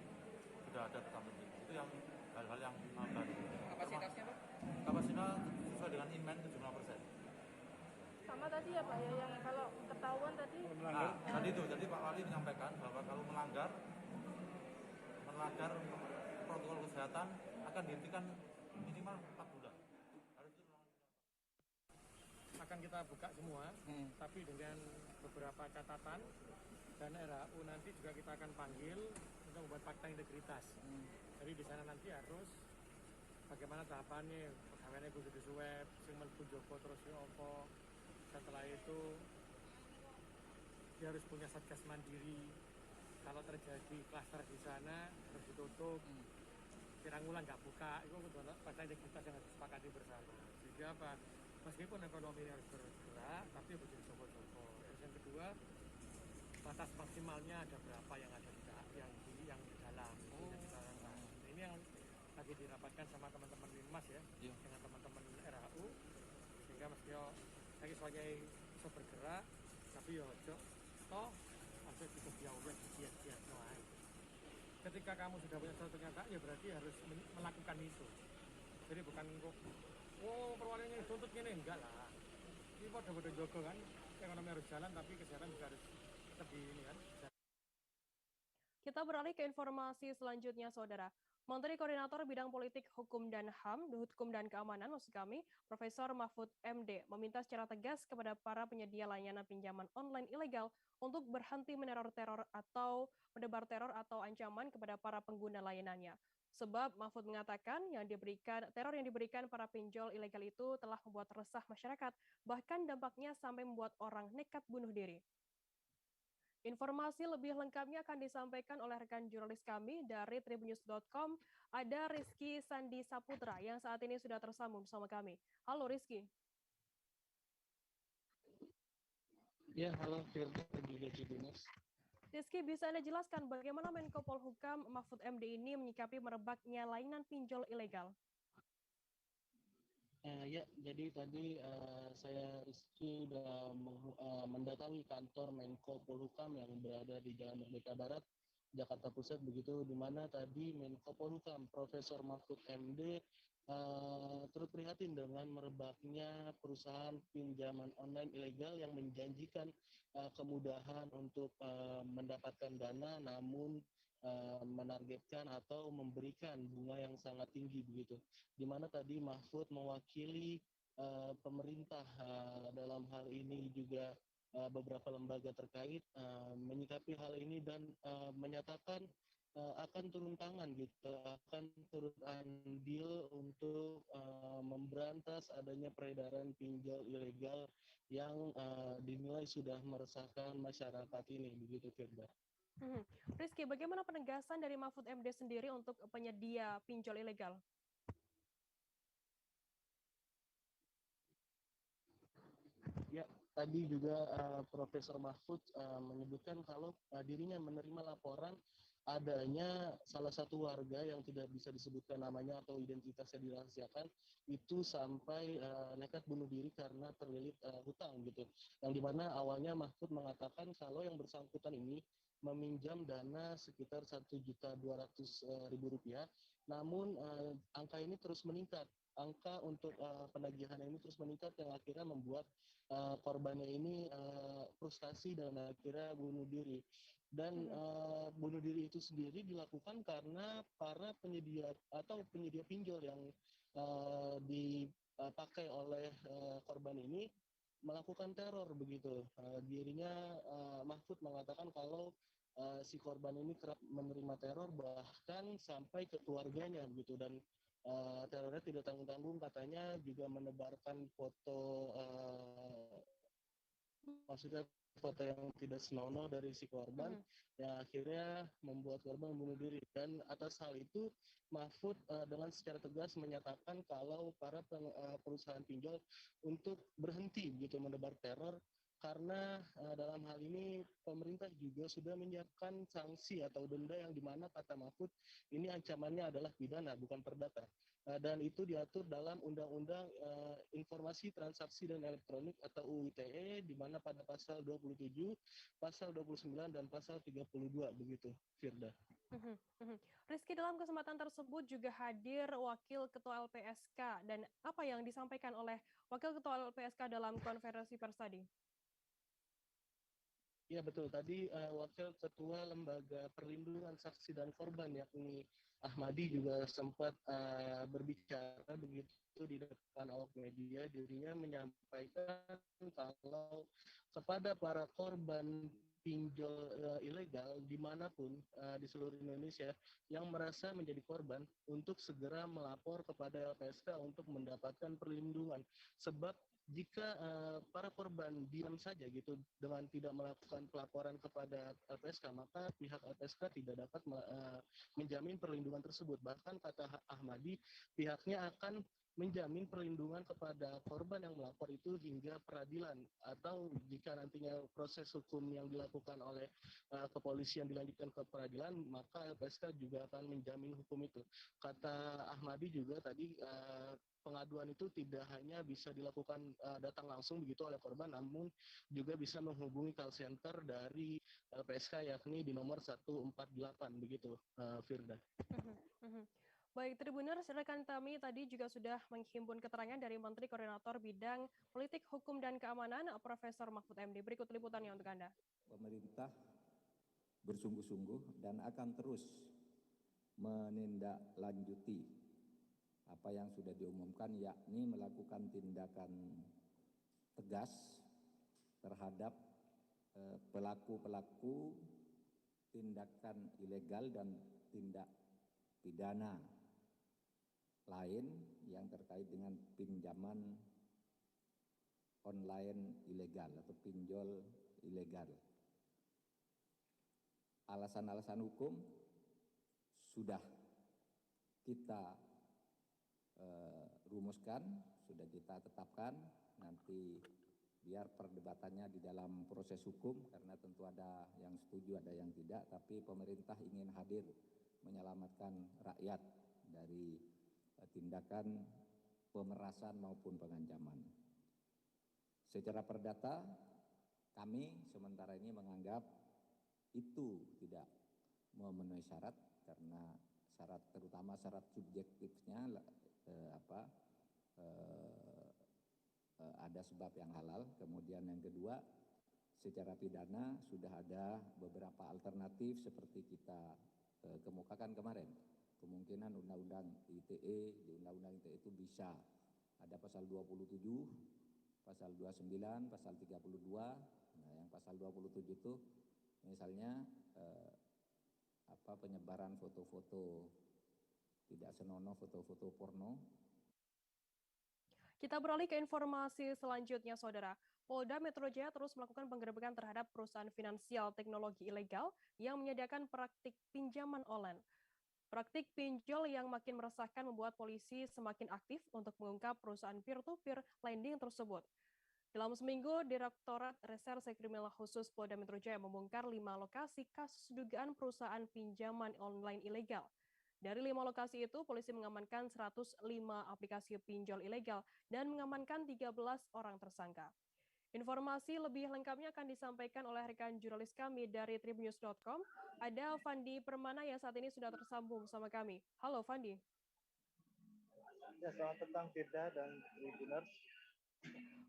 sudah ada tercantum. Itu yang hal-hal yang baru. Kapasitasnya Pak? Kapasitasnya sesuai dengan Inmen 75%. Sama tadi ya Pak ya, yang kalau ketahuan tadi. Nah, tadi itu, jadi Pak Wali menyampaikan bahwa kalau melanggar protokol kesehatan akan dihentikan minimal 4 bulan. Akan kita buka semua, tapi dengan beberapa catatan, dan RHU nanti juga kita akan panggil untuk membuat fakta integritas. Jadi di sana nanti harus bagaimana tahapannya, pegawainya kudu disuweb, sing mlebu Joko terus opo. Setelah itu dia harus punya satgas mandiri. Kalau terjadi klaster di sana harus ditutup. Pirang-ulang nggak buka, itu fakta integritas yang harus disepakati bersama. Sehingga apa? Meskipun ekonomi harus bergerak, tapi harus Joko. Terus yang kedua, batas maksimalnya ada berapa yang ada yang di dalam. Ini yang lagi dirapatkan sama teman-teman Linmas ya, dengan teman-teman RHU, sehingga lagi sebagai bisa bergerak, tapi ya ojo toh harus cukup diawet giat-giat noai. Ketika kamu sudah punya suatu kenyataan, ya berarti harus melakukan itu. Jadi bukan kok perwakilannya dituntut gini, enggak lah. Ini pada Joko kan, ekonomi harus jalan, tapi kesehatan juga harus tetap di ini kan. Kita beralih ke informasi selanjutnya, Saudara. Menteri Koordinator Bidang Politik, Hukum dan HAM, Hukum dan Keamanan, maksud kami, Profesor Mahfud MD, meminta secara tegas kepada para penyedia layanan pinjaman online ilegal untuk berhenti meneror-teror atau mendebar teror atau ancaman kepada para pengguna layanannya. Sebab Mahfud mengatakan teror yang diberikan para pinjol ilegal itu telah membuat resah masyarakat, bahkan dampaknya sampai membuat orang nekat bunuh diri. Informasi lebih lengkapnya akan disampaikan oleh rekan jurnalis kami dari tribunnews.com, ada Rizky Sandi Saputra yang saat ini sudah tersambung bersama kami. Halo Rizky. Ya, halo Firda dan juga Tribunnews. Rizky, bisa Anda jelaskan bagaimana Menko Polhukam Mahfud MD ini menyikapi merebaknya layanan pinjol ilegal? Ya, jadi tadi saya Rizky sudah mendatangi kantor Menko Polhukam yang berada di Jalan Merdeka Barat, Jakarta Pusat, begitu, di mana tadi Menko Polhukam Profesor Mahfud MD turut prihatin dengan merebaknya perusahaan pinjaman online ilegal yang menjanjikan kemudahan untuk mendapatkan dana, namun menargetkan atau memberikan bunga yang sangat tinggi begitu. Di mana tadi Mahfud mewakili pemerintah dalam hal ini juga beberapa lembaga terkait menyikapi hal ini dan menyatakan akan turun tangan gitu, akan turun andil untuk memberantas adanya peredaran pinjol ilegal yang dinilai sudah meresahkan masyarakat ini, begitu Firda. Rizky, bagaimana penegasan dari Mahfud MD sendiri untuk penyedia pinjol ilegal? Ya, tadi juga Profesor Mahfud menyebutkan kalau dirinya menerima laporan adanya salah satu warga yang tidak bisa disebutkan namanya atau identitasnya dirahasiakan itu sampai nekat bunuh diri karena terlilit hutang gitu. Yang dimana awalnya Mahfud mengatakan kalau yang bersangkutan ini meminjam dana sekitar Rp1.200.000, namun angka ini terus meningkat. Angka untuk penagihan ini terus meningkat yang akhirnya membuat korbannya ini frustasi dan akhirnya bunuh diri. Dan bunuh diri itu sendiri dilakukan karena para penyedia atau penyedia pinjol yang dipakai oleh korban ini melakukan teror begitu. Dirinya Mahfud mengatakan kalau si korban ini kerap menerima teror bahkan sampai ke keluarganya begitu, dan terornya tidak tanggung-tanggung, katanya juga menebarkan foto maksudnya foto yang tidak senonoh dari si korban yang akhirnya membuat korban bunuh diri. Dan atas hal itu Mahfud dengan secara tegas menyatakan kalau para perusahaan pinjol untuk berhenti gitu menebar teror, karena dalam hal ini pemerintah juga sudah menyiapkan sanksi atau denda yang dimana kata Mahfud ini ancamannya adalah pidana bukan perdata, dan itu diatur dalam Undang-Undang Informasi Transaksi dan Elektronik atau UU ITE di mana pada pasal 27, pasal 29 dan pasal 32 begitu, Firda. Rizky, dalam kesempatan tersebut juga hadir Wakil Ketua LPSK, dan apa yang disampaikan oleh Wakil Ketua LPSK dalam konferensi pers tadi? Ya betul, tadi Wakil Ketua Lembaga Perlindungan Saksi dan Korban yakni Ahmadi juga sempat berbicara begitu di depan awak media. Dirinya menyampaikan kalau kepada para korban pinjol ilegal dimanapun di seluruh Indonesia yang merasa menjadi korban untuk segera melapor kepada LPSK untuk mendapatkan perlindungan. Sebab jika para korban diam saja gitu dengan tidak melakukan pelaporan kepada LPSK, maka pihak LPSK tidak dapat menjamin perlindungan tersebut. Bahkan kata Ahmadi, pihaknya akan menjamin perlindungan kepada korban yang melapor itu hingga peradilan, atau jika nantinya proses hukum yang dilakukan oleh kepolisian dilanjutkan ke peradilan, maka LPSK juga akan menjamin hukum itu. Kata Ahmadi juga tadi pengaduan itu tidak hanya bisa dilakukan datang langsung begitu oleh korban, namun juga bisa menghubungi call center dari LPSK yakni di nomor 148 begitu, Firda. Baik, Tribuners, rekan kami tadi juga sudah menghimpun keterangan dari Menteri Koordinator Bidang Politik, Hukum, dan Keamanan, Profesor Mahfud MD. Berikut liputannya untuk Anda. Pemerintah bersungguh-sungguh dan akan terus menindaklanjuti apa yang sudah diumumkan, yakni melakukan tindakan tegas terhadap pelaku-pelaku tindakan ilegal dan tindak pidana lain yang terkait dengan pinjaman online ilegal atau pinjol ilegal. Alasan-alasan hukum sudah kita rumuskan, sudah kita tetapkan, nanti biar perdebatannya di dalam proses hukum, karena tentu ada yang setuju, ada yang tidak, tapi pemerintah ingin hadir menyelamatkan rakyat dari tindakan pemerasan maupun pengancaman. Secara perdata, kami sementara ini menganggap itu tidak memenuhi syarat, karena syarat terutama syarat subjektifnya ada sebab yang halal. Kemudian yang kedua, secara pidana sudah ada beberapa alternatif seperti kita kemukakan kemarin. Kemungkinan undang-undang ITE, di undang-undang ITE itu bisa ada pasal 27, pasal 29, pasal 32, Nah, yang pasal 27 itu misalnya penyebaran foto-foto tidak senonoh, foto-foto porno. Kita beralih ke informasi selanjutnya, Saudara. Polda Metro Jaya terus melakukan penggerebekan terhadap perusahaan finansial teknologi ilegal yang menyediakan praktik pinjaman online. Praktik pinjol yang makin meresahkan membuat polisi semakin aktif untuk mengungkap perusahaan peer-to-peer lending tersebut. Dalam seminggu, Direktorat Reserse Kriminal Khusus Polda Metro Jaya membongkar 5 lokasi kasus dugaan perusahaan pinjaman online ilegal. Dari 5 lokasi itu, polisi mengamankan 105 aplikasi pinjol ilegal dan mengamankan 13 orang tersangka. Informasi lebih lengkapnya akan disampaikan oleh rekan jurnalis kami dari tribunnews.com. Ada Fandi Permana yang saat ini sudah tersambung sama kami. Halo Fandi. Ya, selamat petang Firda dan Tribuners.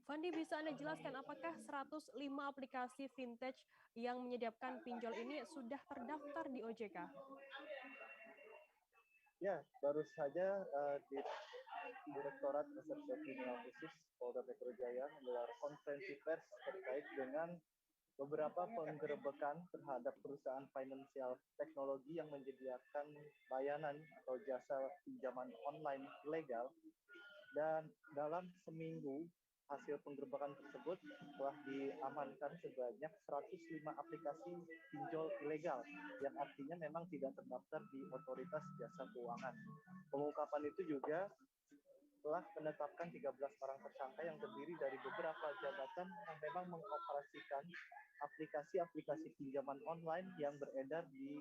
Fandi, bisa Anda jelaskan apakah 105 aplikasi vintage yang menyediakan pinjol ini sudah terdaftar di OJK? Ya, baru saja di Direktorat Reserse Kriminal Khusus Polda Metro Jaya menggelar konferensi pers terkait dengan beberapa penggerebekan terhadap perusahaan finansial teknologi yang menyediakan layanan atau jasa pinjaman online ilegal. Dan dalam seminggu hasil penggerebekan tersebut telah diamankan sebanyak 105 aplikasi pinjol ilegal yang artinya memang tidak terdaftar di otoritas jasa keuangan. Pengungkapan itu juga telah menetapkan 13 orang tersangka yang terdiri dari beberapa jabatan yang memang mengoperasikan aplikasi-aplikasi pinjaman online yang beredar di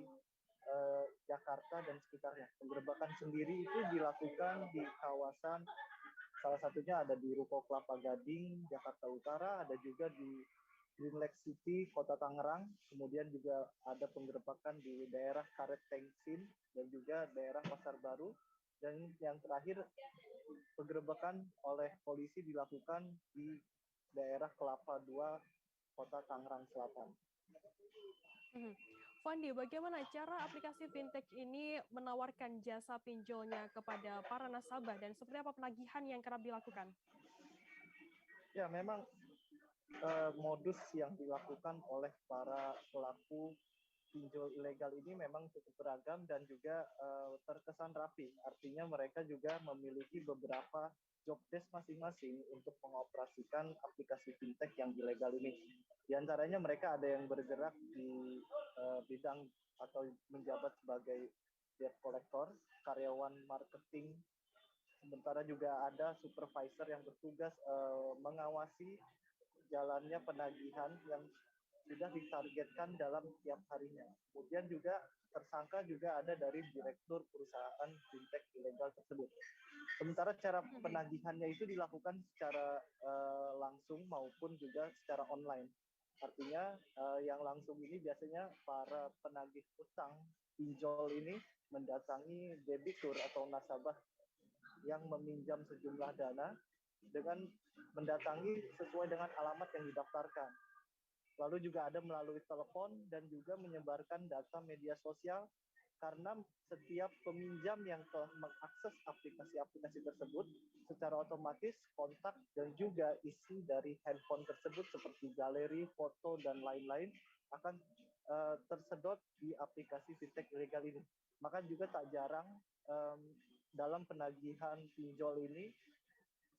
Jakarta dan sekitarnya. Penggerebekan sendiri itu dilakukan di kawasan, salah satunya ada di Ruko Kelapa Gading, Jakarta Utara, ada juga di Green Lake City, Kota Tangerang, kemudian juga ada penggerebekan di daerah Karet Tengsin dan juga daerah Pasar Baru, dan yang terakhir penggerebekan oleh polisi dilakukan di daerah Kelapa II, Kota Tangerang Selatan. Fandi, bagaimana cara aplikasi vintage ini menawarkan jasa pinjolnya kepada para nasabah dan seperti apa penagihan yang kerap dilakukan? Ya, memang modus yang dilakukan oleh para pelaku pinjol ilegal ini memang cukup beragam dan juga terkesan rapi. Artinya mereka juga memiliki beberapa job desk masing-masing untuk mengoperasikan aplikasi fintech yang ilegal ini. Di antaranya mereka ada yang bergerak di bidang atau menjabat sebagai debt collector, karyawan marketing, sementara juga ada supervisor yang bertugas mengawasi jalannya penagihan yang sudah ditargetkan dalam tiap harinya. Kemudian juga tersangka juga ada dari direktur perusahaan fintech ilegal tersebut. Sementara cara penagihannya itu dilakukan secara langsung maupun juga secara online. Artinya yang langsung ini biasanya para penagih utang pinjol ini mendatangi debitur atau nasabah yang meminjam sejumlah dana dengan mendatangi sesuai dengan alamat yang didaftarkan. Lalu juga ada melalui telepon dan juga menyebarkan data media sosial, karena setiap peminjam yang telah mengakses aplikasi-aplikasi tersebut secara otomatis kontak dan juga isi dari handphone tersebut seperti galeri, foto, dan lain-lain akan tersedot di aplikasi fintech ilegal ini. Maka juga tak jarang dalam penagihan pinjol ini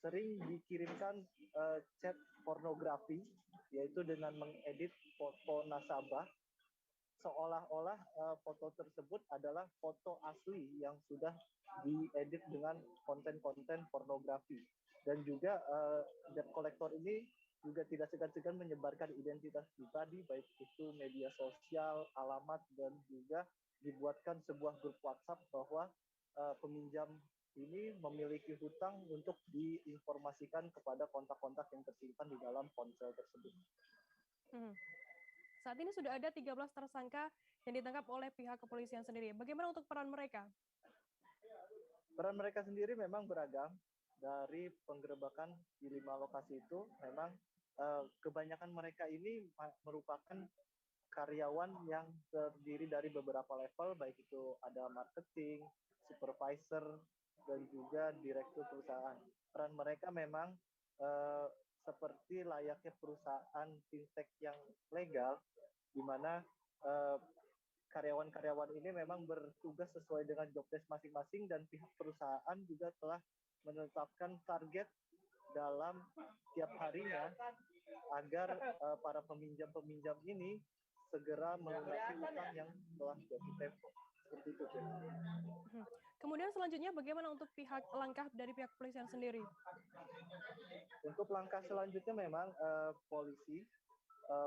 sering dikirimkan chat pornografi, yaitu dengan mengedit foto nasabah seolah-olah foto tersebut adalah foto asli yang sudah diedit dengan konten-konten pornografi. Dan juga debt collector ini juga tidak segan-segan menyebarkan identitas pribadi, baik itu media sosial, alamat, dan juga dibuatkan sebuah grup WhatsApp bahwa peminjam ini memiliki hutang untuk diinformasikan kepada kontak-kontak yang tersimpan di dalam ponsel tersebut. Saat ini sudah ada 13 tersangka yang ditangkap oleh pihak kepolisian sendiri. Bagaimana untuk peran mereka? Peran mereka sendiri memang beragam. Dari penggerebekan di 5 lokasi itu, memang kebanyakan mereka ini merupakan karyawan yang terdiri dari beberapa level, baik itu ada marketing, supervisor, dan juga direktur perusahaan. Peran mereka memang seperti layaknya perusahaan fintech yang legal, di mana karyawan-karyawan ini memang bertugas sesuai dengan job desk masing-masing, dan pihak perusahaan juga telah menetapkan target dalam tiap harinya agar para peminjam-peminjam ini segera melunasi utang yang telah jatuh tempo. Seperti itu. Kemudian selanjutnya bagaimana untuk langkah dari pihak kepolisian sendiri? Untuk langkah selanjutnya memang polisi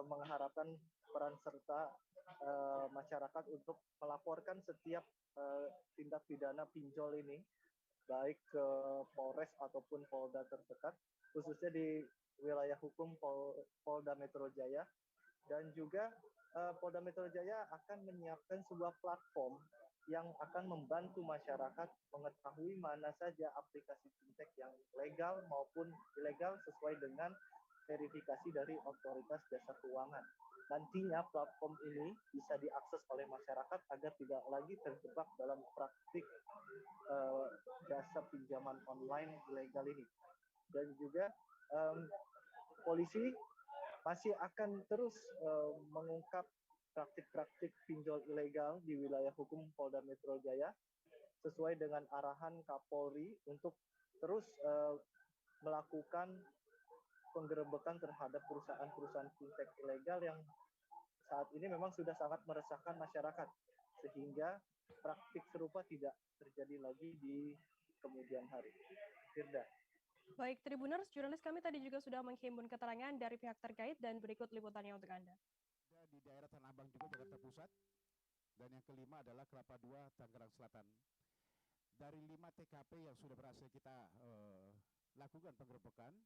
mengharapkan peran serta masyarakat untuk melaporkan setiap tindak pidana pinjol ini, baik ke Polres ataupun Polda terdekat, khususnya di wilayah hukum Polda Metro Jaya. Dan juga Polda Metro Jaya akan menyiapkan sebuah platform yang akan membantu masyarakat mengetahui mana saja aplikasi fintech yang legal maupun ilegal sesuai dengan verifikasi dari otoritas jasa keuangan. Nantinya platform ini bisa diakses oleh masyarakat agar tidak lagi terjebak dalam praktik jasa pinjaman online ilegal ini. Dan juga polisi masih akan terus mengungkap praktik-praktik pinjol ilegal di wilayah hukum Polda Metro Jaya sesuai dengan arahan Kapolri untuk terus melakukan penggerebekan terhadap perusahaan-perusahaan fintech ilegal yang saat ini memang sudah sangat meresahkan masyarakat, sehingga praktik serupa tidak terjadi lagi di kemudian hari. Firda. Baik, Tribuners, jurnalis kami tadi juga sudah menghimpun keterangan dari pihak terkait dan berikut liputannya untuk Anda. Di daerah Tanah Abang juga Jakarta Pusat, dan yang kelima adalah Kelapa II Tangerang Selatan. Dari 5 TKP yang sudah berhasil kita lakukan penggerebekan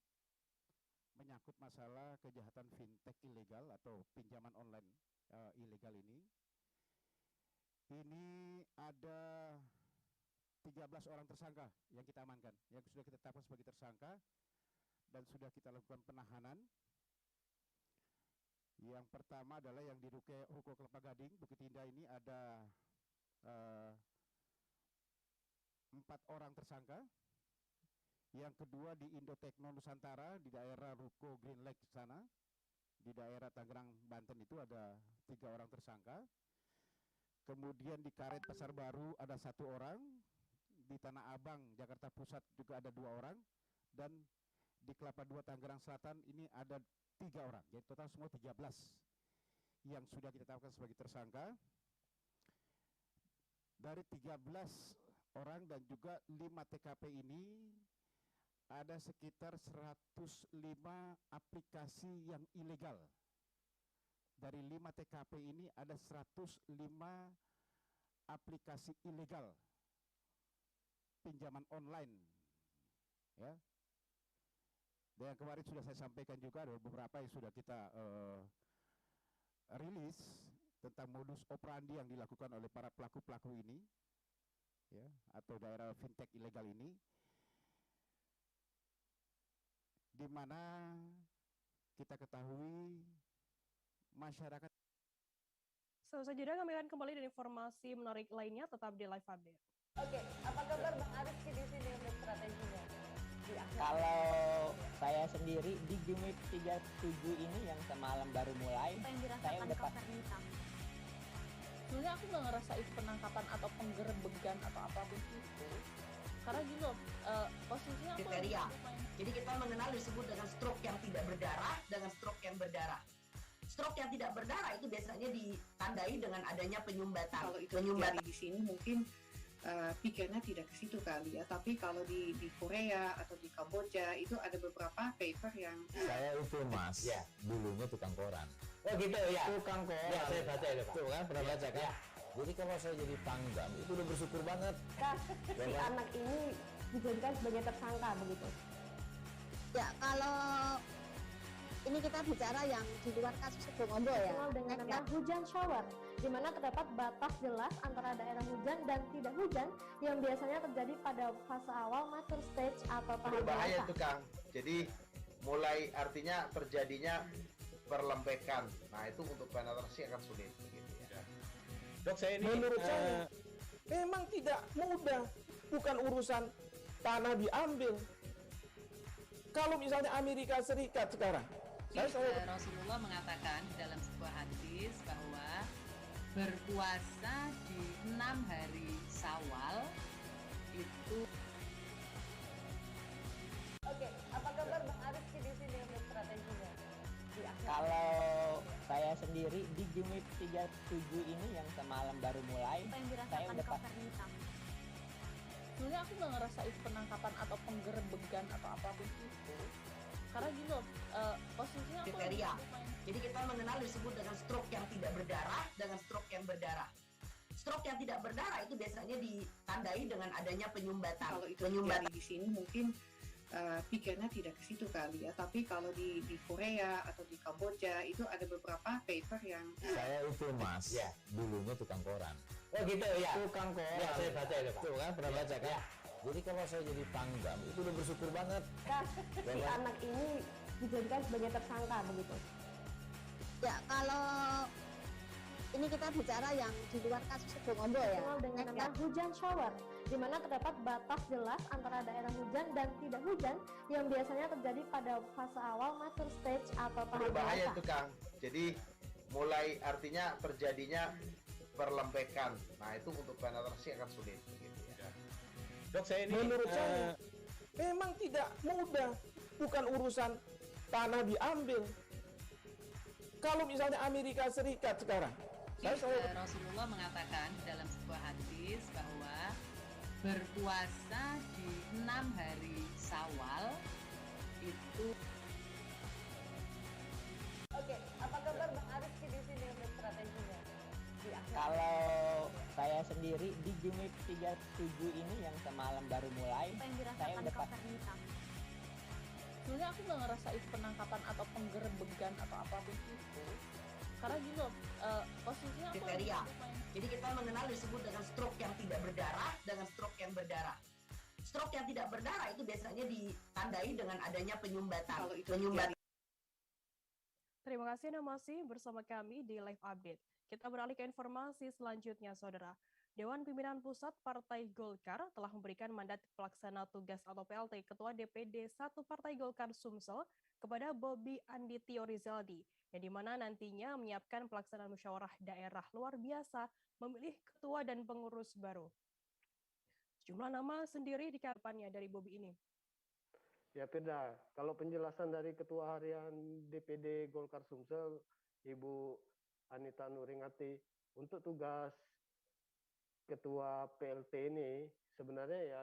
menyangkut masalah kejahatan fintech ilegal atau pinjaman online ilegal ini ada 13 orang tersangka yang kita amankan, yang sudah kita tetapkan sebagai tersangka dan sudah kita lakukan penahanan. Yang pertama adalah yang di Ruko Kelapa Gading, Bukit Indah, ini ada 4 orang tersangka. Yang kedua di Indotekno Nusantara di daerah Ruko Green Lake sana, di daerah Tangerang Banten itu ada 3 orang tersangka. Kemudian di Karet Pasar Baru ada 1 orang, di Tanah Abang Jakarta Pusat juga ada 2 orang, dan di Kelapa II Tangerang Selatan ini ada 3 orang, jadi total semua 13 yang sudah kita tetapkan sebagai tersangka. Dari 13 orang dan juga 5 TKP ini ada sekitar 105 aplikasi yang ilegal. Dari 5 TKP ini ada 105 aplikasi ilegal pinjaman online, ya. Dan yang kemarin sudah saya sampaikan juga ada beberapa yang sudah kita rilis tentang modus operandi yang dilakukan oleh para pelaku-pelaku ini, ya, atau daerah fintech ilegal ini, di mana kita ketahui masyarakat. Selanjutnya kami akan kembali dengan informasi menarik lainnya, tetap di Live Update. Oke, apa kabar Bang Ariski di sini untuk strateginya? Kalau saya sendiri di Jumip 37 ini yang semalam baru mulai, saya udah sebenarnya aku nggak ngerasa itu penangkapan atau penggerebegan atau apapun itu, karena gini loh, posisinya aku kriteria. Jadi kita mengenal disebut dengan stroke yang tidak berdarah dengan stroke yang berdarah. Stroke yang tidak berdarah itu biasanya ditandai dengan adanya penyumbatan. Kalau itu terjadi di sini mungkin pikirnya tidak ke situ kali ya, tapi kalau di Korea atau di Kamboja itu ada beberapa paper yang saya itu mas, ya, dulunya tukang koran. Oh gitu ya, Tukang koran. Ya, saya baca itu Pak. Tuh kan, pernah baca kan? Ya. Jadi kalau saya jadi tanggam itu udah bersyukur banget. Si anak ini dijadikan sebagai tersangka begitu. Ya, kalau ini kita bicara yang di luar kasus Sukombo ya. Dikenal dengan nama hujan shower, di mana terdapat batas jelas antara daerah hujan dan tidak hujan yang biasanya terjadi pada fase awal mature stage atau tahap berbahaya dewasa. itu Kang. Jadi mulai artinya terjadinya perlempekan. Nah itu untuk penetrasi akan sulit. Gitu ya. Dok, saya ini menurut saya memang tidak mudah, bukan urusan tanah diambil. Kalau misalnya Amerika Serikat sekarang, Rasulullah mengatakan di dalam sebuah hadis bahwa berpuasa di 6 hari Syawal itu. Oke, apa kabar Bang Ariski di sini untuk strateginya? Kalau saya sendiri di Jumip 37 ini yang semalam baru mulai, saya udah sebenarnya aku nggak ngerasa itu penangkapan atau penggerebegan atau apapun itu, karena gini loh, posisinya aku kriteria. Jadi kita mengenal disebut dengan stroke yang tidak berdarah dengan stroke yang berdarah. Stroke yang tidak berdarah itu biasanya ditandai dengan adanya penyumbatan. Kalau itu terjadi di sini mungkin pikirnya tidak ke situ kali ya, tapi kalau di Korea atau di Kamboja itu ada beberapa paper yang saya itu mas, dulunya tukang koran. Oh gitu ya. Tukang koran. Ya, saya baca itu Pak. Tuh kan pernah baca kan? Ya. Jadi kalau saya jadi pangdam itu udah bersyukur banget. Si anak ini dijadikan sebagai tersangka begitu. Ya, kalau ini kita bicara yang di luar kasus Sebongondo ya. Dikenal dengan nama hujan shower, di mana terdapat batas jelas antara daerah hujan dan tidak hujan yang biasanya terjadi pada fase awal mature stage atau tahap Berbahaya dewasa. itu Kang. Jadi mulai artinya terjadinya perlembekan. Nah itu untuk penetrasi akan sulit. Gitu ya. Dok, saya ini menurut saya memang tidak mudah, bukan urusan tanah diambil. Kalau misalnya Amerika Serikat sekarang, Rasulullah mengatakan di dalam sebuah hadis bahwa berpuasa di 6 hari Syawal itu. Oke, apa kabar Bang Ariski di sini untuk strateginya? Kalau saya sendiri di Jumip 37 ini yang semalam baru mulai, saya udah sebenarnya aku nggak ngerasa itu penangkapan atau penggerebegan atau apapun itu, karena gini loh, posisinya aku kriteria. Jadi kita mengenal disebut dengan stroke yang tidak berdarah dengan stroke yang berdarah. Stroke yang tidak berdarah itu biasanya ditandai dengan adanya penyumbatan. Kalau itu penyumbatan. Terima kasih Anda masih bersama kami di Live Update. Kita beralih ke informasi selanjutnya, Saudara. Dewan Pimpinan Pusat Partai Golkar telah memberikan mandat pelaksana tugas atau PLT Ketua DPD 1 Partai Golkar Sumsel kepada Bobi Andityo Rizaldi, yang dimana nantinya menyiapkan pelaksanaan musyawarah daerah luar biasa memilih ketua dan pengurus baru. Sejumlah nama sendiri dikarenakannya dari Bobi ini. Ya Firda, kalau penjelasan dari Ketua Harian DPD Golkar Sumsel, Ibu Anita Nuringati, untuk tugas Ketua PLT ini sebenarnya ya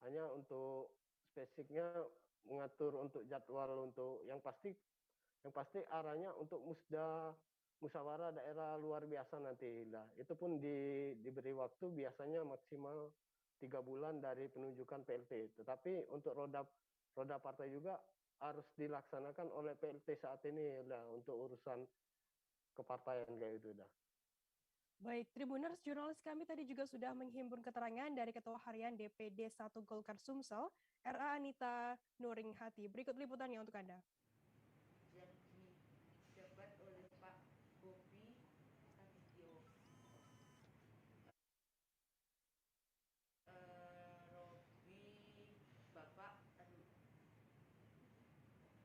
hanya untuk spesifiknya mengatur untuk jadwal untuk yang pasti arahnya untuk musyawarah daerah luar biasa nanti. Nah, itu pun diberi waktu biasanya maksimal 3 bulan dari penunjukan PLT. Tetapi untuk roda partai juga harus dilaksanakan oleh PLT saat ini lah untuk urusan kepartaian kayak itu dah. Baik, Tribuners, jurnalis kami tadi juga sudah menghimpun keterangan dari Ketua Harian DPD 1 Golkar Sumsel, RA Anita Nuringhati. Berikut liputannya untuk Anda. Yang dijabat oleh Pak Bobi Andityo.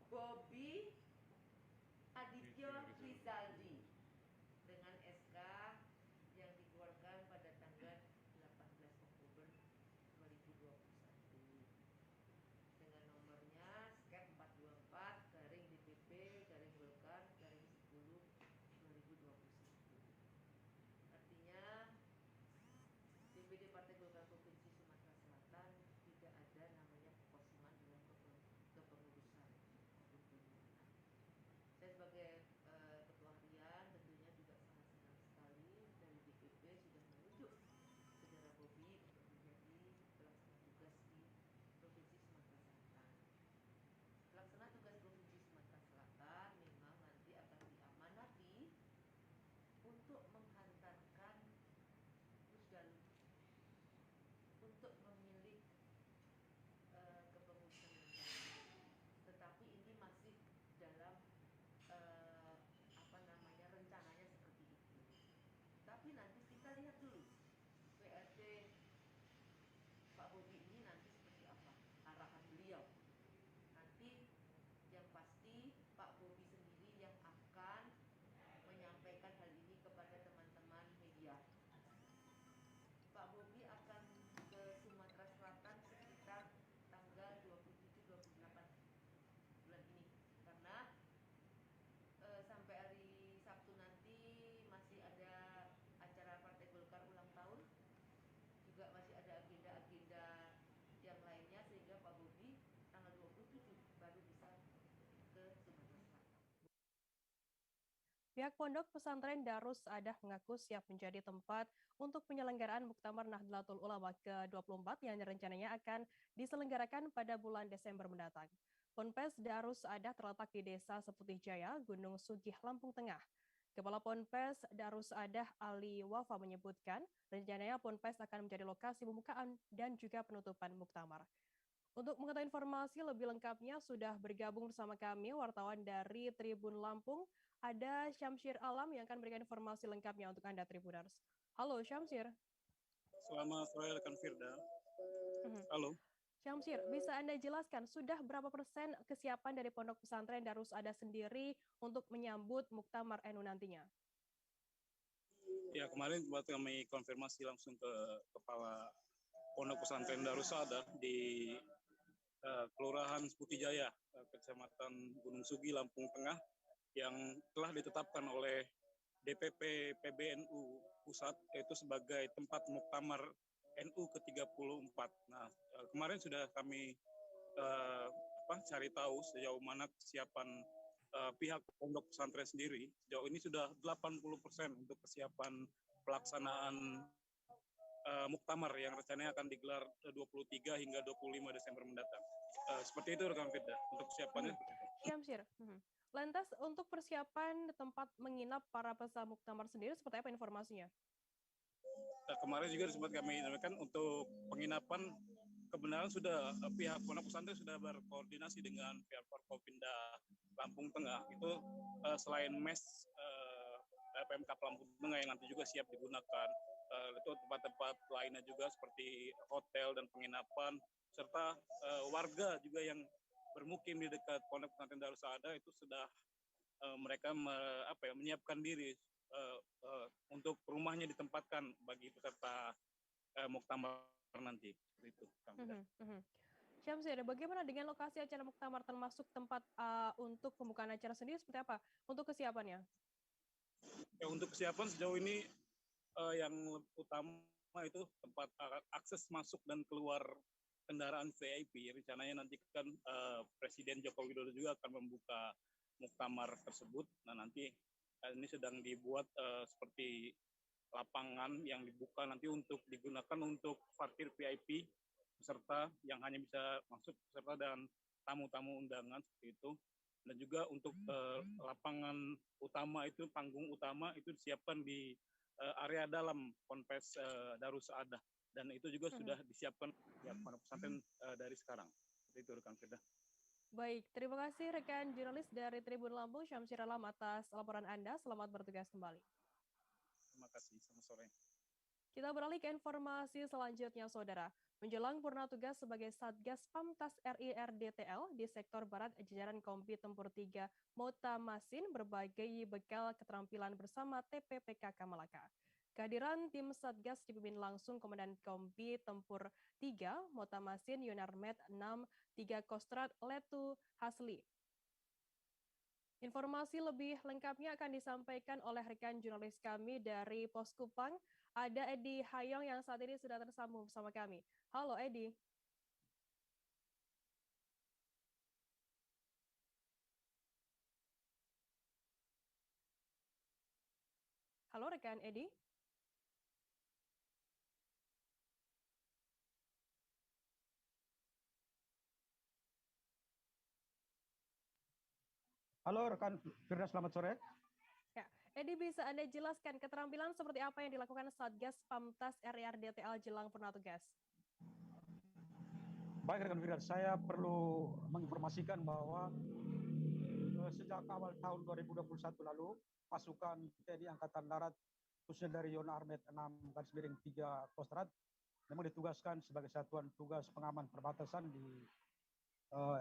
Bobi Andityo Rizaldi dengan SK yang dikeluarkan pada tanggal 18 Oktober 2021 dengan nomornya skep 424 garing DPP garing Golkar garing 10 2021. Artinya DPD Partai Golkar Provinsi Sumatera Selatan tidak ada namanya pekosiman dalam kepengurusan. Saya sebagai ketua harian tentunya juga sangat senang sekali dari DPP sudah menunjuk saudara Bobi untuk menjadi pelaksana tugas di Provinsi Sumatera Selatan. Pelaksana tugas Provinsi Sumatera Selatan memang nanti akan diamanati untuk menghantarkan Musdalub untuk memilih kepengurusan yang baru. Tetapi ini masih dalam rencananya seperti itu. Tapi nanti kita lihat dulu PLT Pak Bobi ini nanti seperti apa arahan beliau. Nanti Pihak Pondok Pesantren Darus Saadah mengaku siap menjadi tempat untuk penyelenggaraan Muktamar Nahdlatul Ulama ke-24 yang rencananya akan diselenggarakan pada bulan Desember mendatang. Ponpes Darus Saadah terletak di Desa Seputih Jaya, Gunung Sugih, Lampung Tengah. Kepala Ponpes Darus Saadah Ali Wafa menyebutkan, rencananya Ponpes akan menjadi lokasi pembukaan dan juga penutupan Muktamar. Untuk mengetahui informasi lebih lengkapnya sudah bergabung bersama kami wartawan dari Tribun Lampung, ada Syamsir Alam yang akan memberikan informasi lengkapnya untuk Anda Tribuners. Halo Syamsir. Selamat sore rekan Firda. Halo. Syamsir, bisa Anda jelaskan sudah berapa persen kesiapan dari Pondok Pesantren Darus Saadah sendiri untuk menyambut Muktamar NU nantinya? Ya, kemarin buat kami konfirmasi langsung ke Kepala Pondok Pesantren Darus Saadah di Kelurahan Seputih Jaya, Kecamatan Gunung Sugi, Lampung Tengah, yang telah ditetapkan oleh DPP PBNU Pusat, yaitu sebagai tempat Muktamar NU ke-34. Nah, kemarin sudah kami cari tahu sejauh mana kesiapan pihak Pondok Pesantren sendiri. Sejauh ini sudah 80% untuk kesiapan pelaksanaan Muktamar yang rencananya akan digelar 23 hingga 25 Desember mendatang. Seperti itu rekan Firda untuk kesiapannya. Syamsir. Lantas untuk persiapan tempat menginap para peserta Muktamar sendiri seperti apa informasinya? Nah, kemarin juga sempat kami sampaikan untuk penginapan kebenaran sudah pihak Pondok Pesantren sudah berkoordinasi dengan pihak Forkopimda Lampung Tengah. Itu selain mes PMK Lampung Tengah yang nanti juga siap digunakan, itu tempat-tempat lainnya juga seperti hotel dan penginapan, serta warga juga yang bermukim di dekat Pondok Pesantren Darus Saadah itu sudah mereka menyiapkan diri untuk rumahnya ditempatkan bagi peserta Muktamar nanti. Itu. Syamsir, bagaimana dengan lokasi acara Muktamar termasuk tempat untuk pembukaan acara sendiri seperti apa untuk kesiapannya? Ya, untuk kesiapan sejauh ini yang utama itu tempat akses masuk dan keluar kendaraan VIP. Rencananya nanti kan Presiden Joko Widodo juga akan membuka Muktamar tersebut. Nah, nanti ini sedang dibuat seperti lapangan yang dibuka nanti untuk digunakan untuk parkir VIP peserta yang hanya bisa masuk peserta dan tamu-tamu undangan seperti itu. Dan juga untuk lapangan utama itu, panggung utama itu disiapkan di area dalam Ponpes Darus Saadah, dan itu juga sudah disiapkan ya Pondok Pesantren dari sekarang. Seperti itu rekan Firda. Baik, terima kasih rekan jurnalis dari Tribun Lampung Syamsir Alam atas laporan Anda. Selamat bertugas kembali. Terima kasih, selamat sore. Kita beralih ke informasi selanjutnya, Saudara. Menjelang purna tugas sebagai Satgas Pamtas RI RDTL di sektor barat, jajaran Kompi Tempur 3 Mota Masin berbagi bekal keterampilan bersama TPPKK Malaka. Kehadiran tim Satgas dipimpin langsung Komandan Kompi Tempur 3 Mota Masin Yonarmet 6 3 Kostrat Letu Hasli. Informasi lebih lengkapnya akan disampaikan oleh rekan jurnalis kami dari Poskupang. Ada Edi Hayong yang saat ini sudah tersambung bersama kami. Halo Edi. Halo rekan Edi. Halo rekan Firda, selamat sore. Ya, Edi, bisa Anda jelaskan keterampilan seperti apa yang dilakukan Satgas Pamtas RI RDTL jelang purna tugas? Baik rekan Firda, saya perlu menginformasikan bahwa sejak awal tahun 2021 lalu, pasukan TNI Angkatan Darat, khususnya dari Yonarmet 6-3 Kostrat, memang ditugaskan sebagai satuan tugas pengaman perbatasan di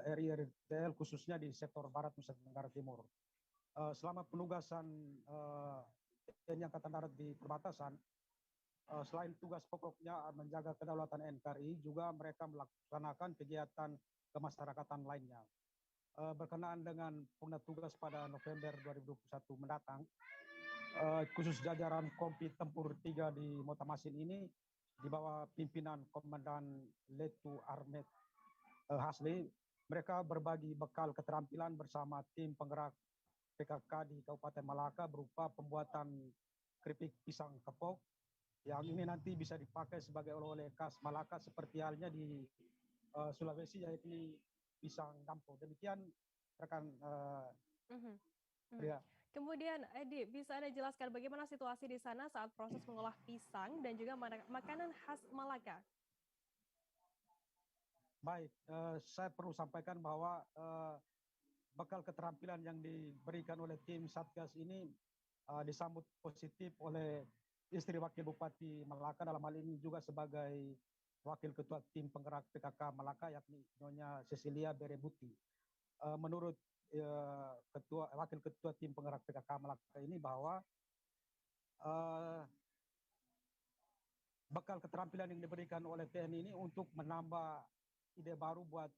RI RDTL, khususnya di sektor barat Nusa Tenggara Timur. Selama penugasan TNI Angkatan Darat di perbatasan, selain tugas pokoknya menjaga kedaulatan NKRI, juga mereka melaksanakan kegiatan kemasyarakatan lainnya. Berkenaan dengan purna tugas pada November 2021 mendatang, khusus jajaran Kompi Tempur 3 di Mota Masin ini di bawah pimpinan Komandan Letu Armet Hasli, mereka berbagi bekal keterampilan bersama tim penggerak PKK di Kabupaten Malaka berupa pembuatan keripik pisang kepok yang ini nanti bisa dipakai sebagai oleh-oleh khas Malaka seperti halnya di Sulawesi, yaitu pisang dampo. Demikian rekan Pria. Kemudian, Edi, bisa Anda jelaskan bagaimana situasi di sana saat proses mengolah pisang dan juga makanan khas Malaka? Baik, saya perlu sampaikan bahwa bekal keterampilan yang diberikan oleh tim Satgas ini disambut positif oleh istri Wakil Bupati Malaka, dalam hal ini juga sebagai Wakil Ketua Tim Penggerak PKK Malaka, yakni Nyonya Cecilia Berebuti. Menurut Wakil Ketua Tim Penggerak PKK Malaka ini bahwa bekal keterampilan yang diberikan oleh TNI ini untuk menambah ide baru buat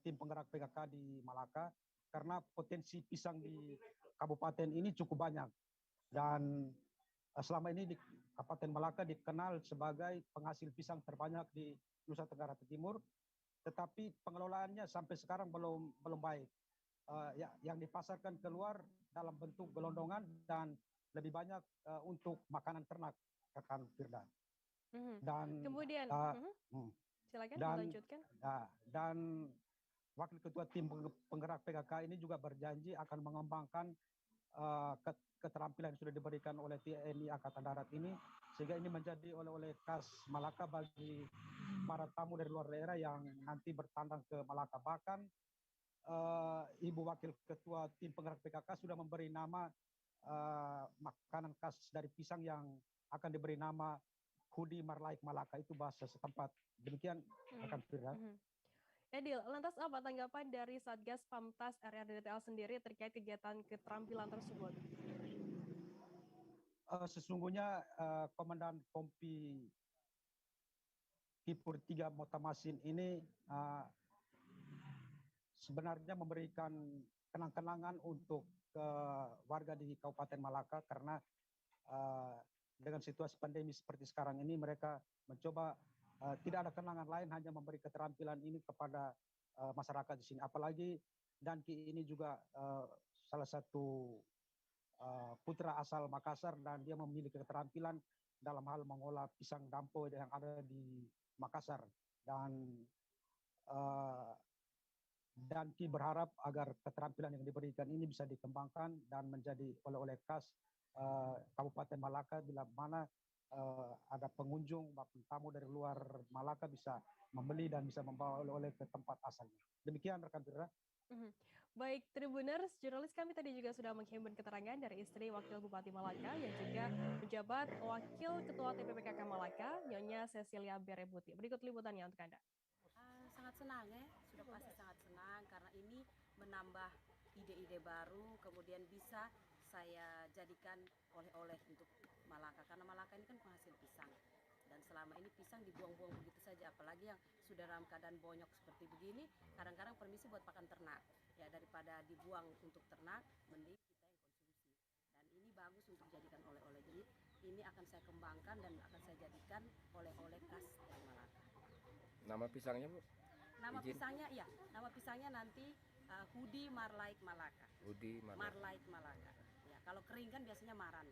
tim penggerak PKK di Malaka, karena potensi pisang di kabupaten ini cukup banyak. Dan selama ini di Kabupaten Malaka dikenal sebagai penghasil pisang terbanyak di Nusa Tenggara Timur, tetapi pengelolaannya sampai sekarang belum baik. Yang dipasarkan keluar dalam bentuk gelondongan dan lebih banyak untuk makanan ternak, rekan Firda. Dan kemudian, silakan dilanjutkan. Dan Wakil Ketua Tim Penggerak PKK ini juga berjanji akan mengembangkan keterampilan yang sudah diberikan oleh TNI Angkatan Darat ini, sehingga ini menjadi oleh-oleh khas Malaka bagi para tamu dari luar daerah yang nanti bertandang ke Malaka. Bahkan Ibu Wakil Ketua Tim Penggerak PKK sudah memberi nama makanan khas dari pisang yang akan diberi nama Hudi Marlaik Malaka, itu bahasa setempat. Demikian rekan Firda. Edil, lantas apa tanggapan dari Satgas Pamtas RRDTL sendiri terkait kegiatan keterampilan tersebut? Sesungguhnya Komandan Kompi Kipur 3 Motamasin ini sebenarnya memberikan kenang-kenangan untuk warga di Kabupaten Malaka, karena dengan situasi pandemi seperti sekarang ini mereka mencoba tidak ada kenangan lain, hanya memberi keterampilan ini kepada masyarakat di sini. Apalagi Danki ini juga salah satu putra asal Makassar, dan dia memiliki keterampilan dalam hal mengolah pisang dampo yang ada di Makassar. Danki berharap agar keterampilan yang diberikan ini bisa dikembangkan dan menjadi oleh-oleh khas Kabupaten Malaka, bila mana ada pengunjung maupun tamu dari luar Malaka bisa membeli dan bisa membawa oleh-oleh ke tempat asalnya. Demikian rekan Firda. Baik, Tribuners, jurnalis kami tadi juga sudah menghimpun keterangan dari istri Wakil Bupati Malaka yang juga menjabat Wakil Ketua TPPKK Malaka, Nyonya Cecilia Berebuti. Berikut liputannya untuk Anda. Sangat senang ya, sudah pasti sangat senang karena ini menambah ide-ide baru, kemudian bisa saya jadikan oleh-oleh untuk Malaka, karena Malaka ini kan penghasil pisang, dan selama ini pisang dibuang-buang begitu saja, apalagi yang sudah dalam keadaan bonyok seperti begini, kadang-kadang permisi buat pakan ternak ya, daripada dibuang untuk ternak, mending kita yang konsumsi, dan ini bagus untuk dijadikan oleh-oleh. Jadi ini akan saya kembangkan dan akan saya jadikan oleh-oleh khas dari Malaka. Nama pisangnya, Bu? Nama pisangnya, iya, nama pisangnya nanti Hudi Marlaik Malaka. Hudi Marlaik Malaka. Ya, kalau kering kan biasanya maran.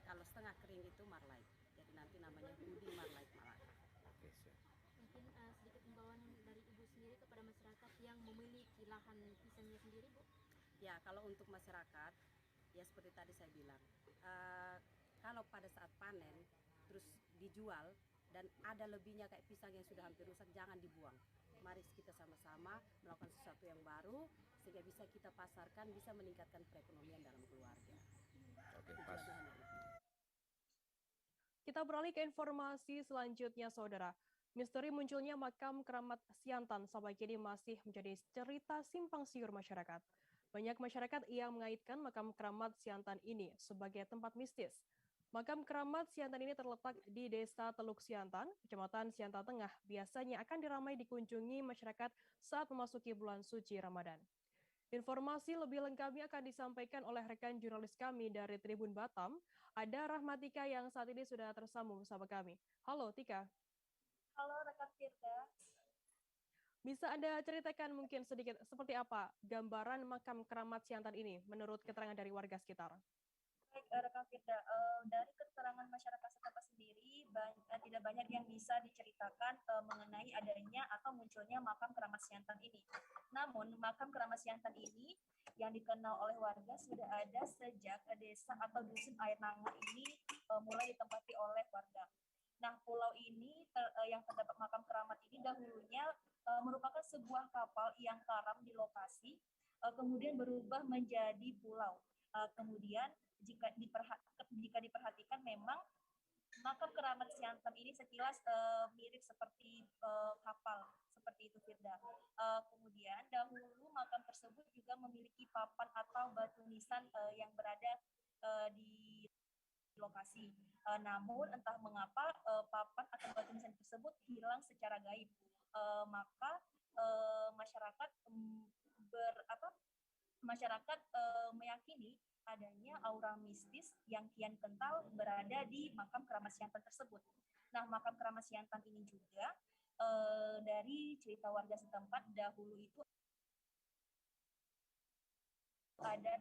Kalau setengah kering itu Marlaik. Jadi nanti namanya Hudi Marlaik Malaka. Oke, siap. Mungkin sedikit imbauan dari Ibu sendiri kepada masyarakat yang memiliki lahan pisangnya sendiri, Bu? Ya, kalau untuk masyarakat, ya seperti tadi saya bilang, kalau pada saat panen terus dijual dan ada lebihnya kayak pisang yang sudah hampir rusak, jangan dibuang. Mari kita sama-sama melakukan sesuatu yang baru sehingga bisa kita pasarkan, bisa meningkatkan perekonomian dalam keluarga. Oke, pas. Kita beralih ke informasi selanjutnya, Saudara. Misteri munculnya makam keramat Siantan sampai kini masih menjadi cerita simpang siur masyarakat. Banyak masyarakat yang mengaitkan makam keramat Siantan ini sebagai tempat mistis. Makam keramat Siantan ini terletak di Desa Teluk Siantan, Kecamatan Siantan Tengah, biasanya akan diramai dikunjungi masyarakat saat memasuki bulan suci Ramadan. Informasi lebih lengkapnya akan disampaikan oleh rekan jurnalis kami dari Tribun Batam, ada Rahmatika yang saat ini sudah tersambung bersama kami. Halo Tika. Halo rekan Firda. Bisa Anda ceritakan mungkin sedikit seperti apa gambaran makam keramat Siantan ini menurut keterangan dari warga sekitar? Baik, rekan Firda, dari keterangan masyarakat setempat sendiri tidak banyak yang bisa diceritakan mengenai adanya atau munculnya makam keramat Siantan ini. Namun makam keramat Siantan ini yang dikenal oleh warga sudah ada sejak desa atau dusun Air Nanga ini mulai ditempati oleh warga. Nah, pulau ini yang terdapat makam keramat ini dahulunya merupakan sebuah kapal yang karam di lokasi, kemudian berubah menjadi pulau. Kemudian jika diperhatikan memang makam keramat Siantan ini sekilas mirip seperti kapal, seperti itu Firda. Kemudian dahulu makam tersebut juga memiliki papan atau batu nisan yang berada di lokasi. Namun entah mengapa papan atau batu nisan tersebut hilang secara gaib. Maka masyarakat meyakini adanya aura mistis yang kian kental berada di makam keramat Siantan tersebut. Nah, makam keramat Siantan ini juga dari cerita warga setempat dahulu itu ada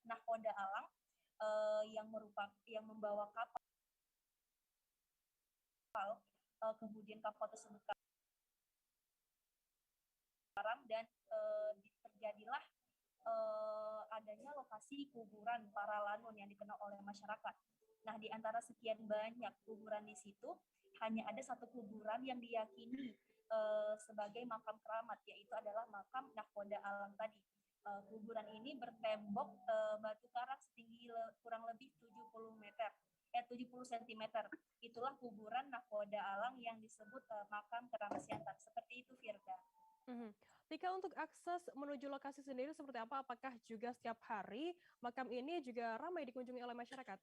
nahkoda alang yang membawa kapal, kemudian kapal tersebut karam dan terjadilah adanya lokasi kuburan para lanun yang dikenal oleh masyarakat. Nah, di antara sekian banyak kuburan di situ, hanya ada satu kuburan yang diyakini sebagai makam keramat, yaitu adalah makam nahkoda alang tadi. Kuburan ini bertembok batu karang setinggi kurang lebih 70 cm. Itulah kuburan nahkoda alang yang disebut makam keramat Siantan. Seperti itu, Firda. Tika, untuk akses menuju lokasi sendiri seperti apa? Apakah juga setiap hari makam ini juga ramai dikunjungi oleh masyarakat?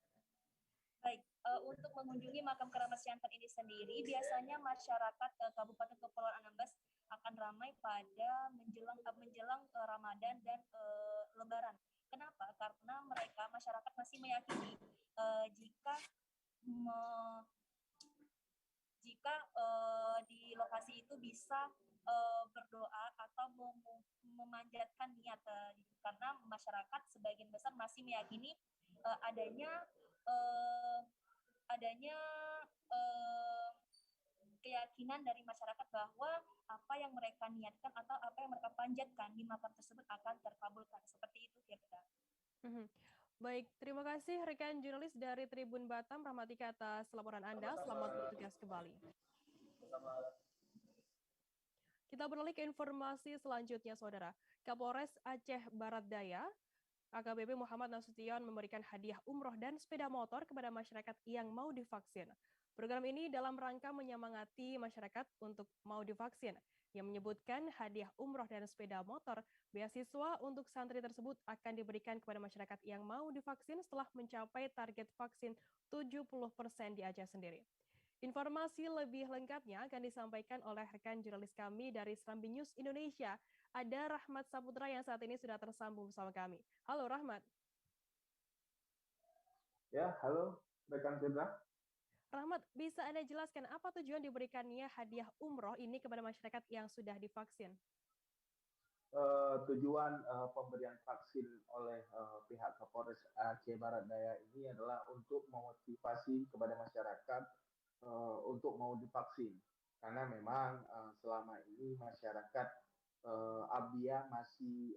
Baik, untuk mengunjungi makam keramat Siantan ini sendiri, biasanya masyarakat Kabupaten Kepulauan Anambas akan ramai pada menjelang Ramadan dan Lebaran. Kenapa? Karena masyarakat masih meyakini jika di lokasi itu bisa berdoa atau memanjatkan niat, karena masyarakat sebagian besar masih meyakini adanya keyakinan dari masyarakat bahwa apa yang mereka niatkan atau apa yang mereka panjatkan di makam tersebut akan terkabulkan. Seperti itu, Firda. Baik, terima kasih rekan jurnalis dari Tribun Batam, Rahmatika, atas laporan Anda. Selamat bertugas kembali. Kita beralih ke informasi selanjutnya, Saudara. Kapolres Aceh Barat Daya, AKBP Muhammad Nasution memberikan hadiah umroh dan sepeda motor kepada masyarakat yang mau divaksin. Program ini dalam rangka menyemangati masyarakat untuk mau divaksin, yang menyebutkan hadiah umroh dan sepeda motor beasiswa untuk santri tersebut akan diberikan kepada masyarakat yang mau divaksin setelah mencapai target vaksin 70% di Aceh sendiri. Informasi lebih lengkapnya akan disampaikan oleh rekan jurnalis kami dari Serambi News Indonesia. Ada Rahmat Saputra yang saat ini sudah tersambung bersama kami. Halo Rahmat. Ya, halo rekan Firda. Rahmat, bisa Anda jelaskan apa tujuan diberikannya hadiah umroh ini kepada masyarakat yang sudah divaksin? Tujuan pemberian vaksin oleh pihak Kapolres Aceh Barat Daya ini adalah untuk memotivasi kepada masyarakat untuk mau divaksin, karena memang selama ini masyarakat Abia masih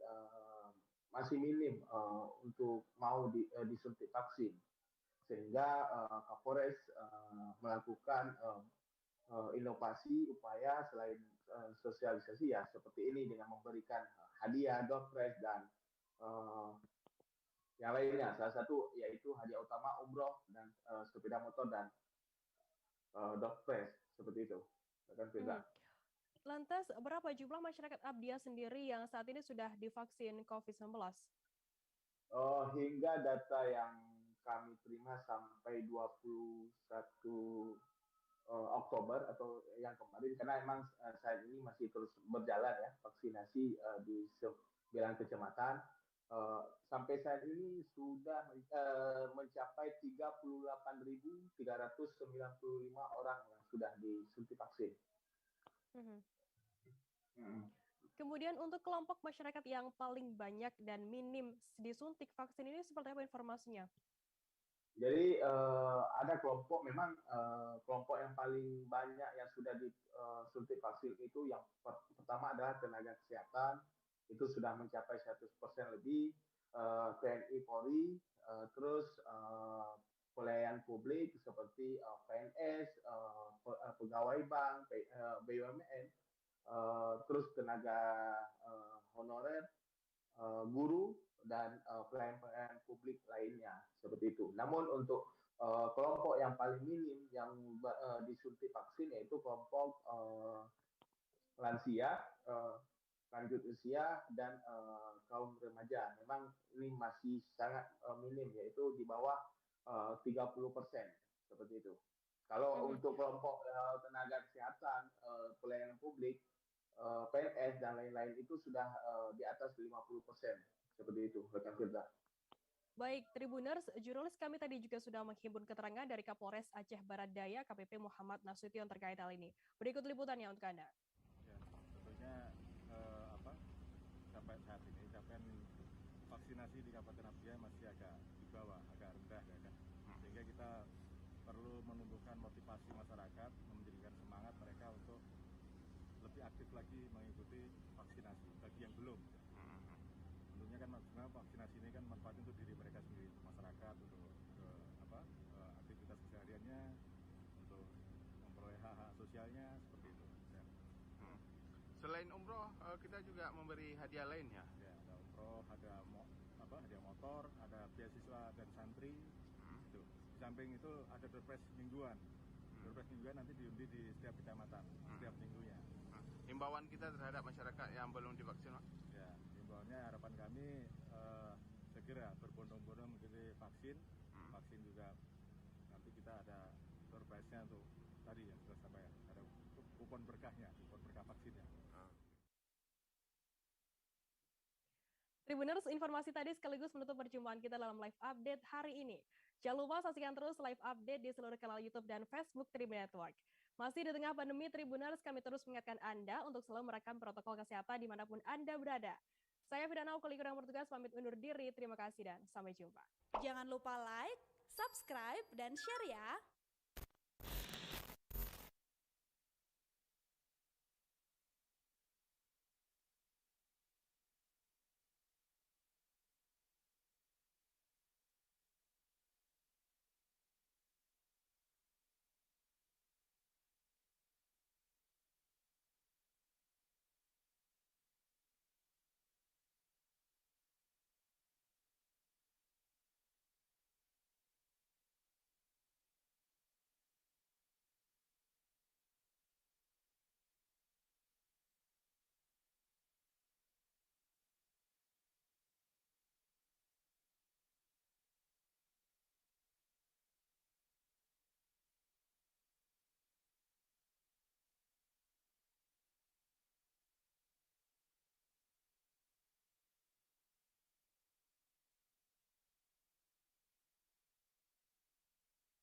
minim untuk mau disuntik vaksin, sehingga Kapolres melakukan inovasi upaya selain sosialisasi ya seperti ini dengan memberikan hadiah, door prize dan yang lainnya. Salah satu yaitu hadiah utama umroh dan sepeda motor dan door prize seperti itu. Lantas berapa jumlah masyarakat Abdia sendiri yang saat ini sudah divaksin COVID-19? Hingga data yang kami terima sampai 21 Oktober atau yang kemarin, karena memang saat ini masih terus berjalan ya vaksinasi di 9 kecamatan. Sampai saat ini sudah mencapai 38.395 orang yang sudah disuntik vaksin. Kemudian untuk kelompok masyarakat yang paling banyak dan minim disuntik vaksin ini seperti apa informasinya? Jadi ada kelompok memang kelompok yang paling banyak yang sudah disuntik vaksin itu yang pertama adalah tenaga kesehatan, itu sudah mencapai 100% lebih, TNI Polri, terus pelayan publik seperti PNS, pegawai bank, BUMN, terus tenaga honorer, guru, dan pelayan-pelayan publik lainnya seperti itu. Namun untuk kelompok yang paling minim yang disuntik vaksin yaitu kelompok lansia, lanjut usia, dan kaum remaja. Memang ini masih sangat minim, yaitu di bawah 30% seperti itu. Kalau untuk kelompok tenaga kesehatan, pelayanan publik, PNS dan lain-lain itu sudah di atas 50%. Seperti itu, rekan Firda. Baik, Tribuners, jurnalis kami tadi juga sudah menghimpun keterangan dari Kapolres Aceh Barat Daya, KPP Muhammad Nasution terkait hal ini. Berikut liputannya untuk Anda. Ya, tentunya sampai saat ini capaian vaksinasi di Kabupaten Abdiai masih agak di bawah, agak rendah, ya kan. Sehingga kita perlu menumbuhkan motivasi masyarakat, menjadikan semangat mereka untuk lebih aktif lagi mengikuti vaksinasi bagi yang belum. Tentunya kan vaksinasi ini kan manfaatnya untuk diri mereka sendiri, untuk masyarakat, untuk aktivitas kesehariannya, untuk memperoleh hak-hak sosialnya, seperti itu. Ya. Selain umroh, kita juga memberi hadiah lain ya? Ya, ada umroh, ada hadiah motor, ada beasiswa dan santri. Itu. Di samping itu ada doorpress mingguan. Doorpress mingguan nanti diundi di setiap kecamatan, setiap minggunya. Himbauan kita terhadap masyarakat yang belum divaksin, Pak? Ya, himbauannya harapan kami segera berbondong-bondong mengikuti vaksin. Vaksin juga nanti kita ada doorpress-nya untuk tadi ya, terus apa ya, ada kupon berkahnya, kupon berkah vaksinnya. Tribuners, informasi tadi sekaligus menutup perjumpaan kita dalam live update hari ini. Jangan lupa saksikan terus live update di seluruh kanal YouTube dan Facebook Tribun Network. Masih di tengah pandemi, Tribuners, kami terus mengingatkan Anda untuk selalu merekam protokol kesehatan dimanapun Anda berada. Saya Fidana Ukuli kurang bertugas, pamit undur diri. Terima kasih dan sampai jumpa. Jangan lupa like, subscribe, dan share ya.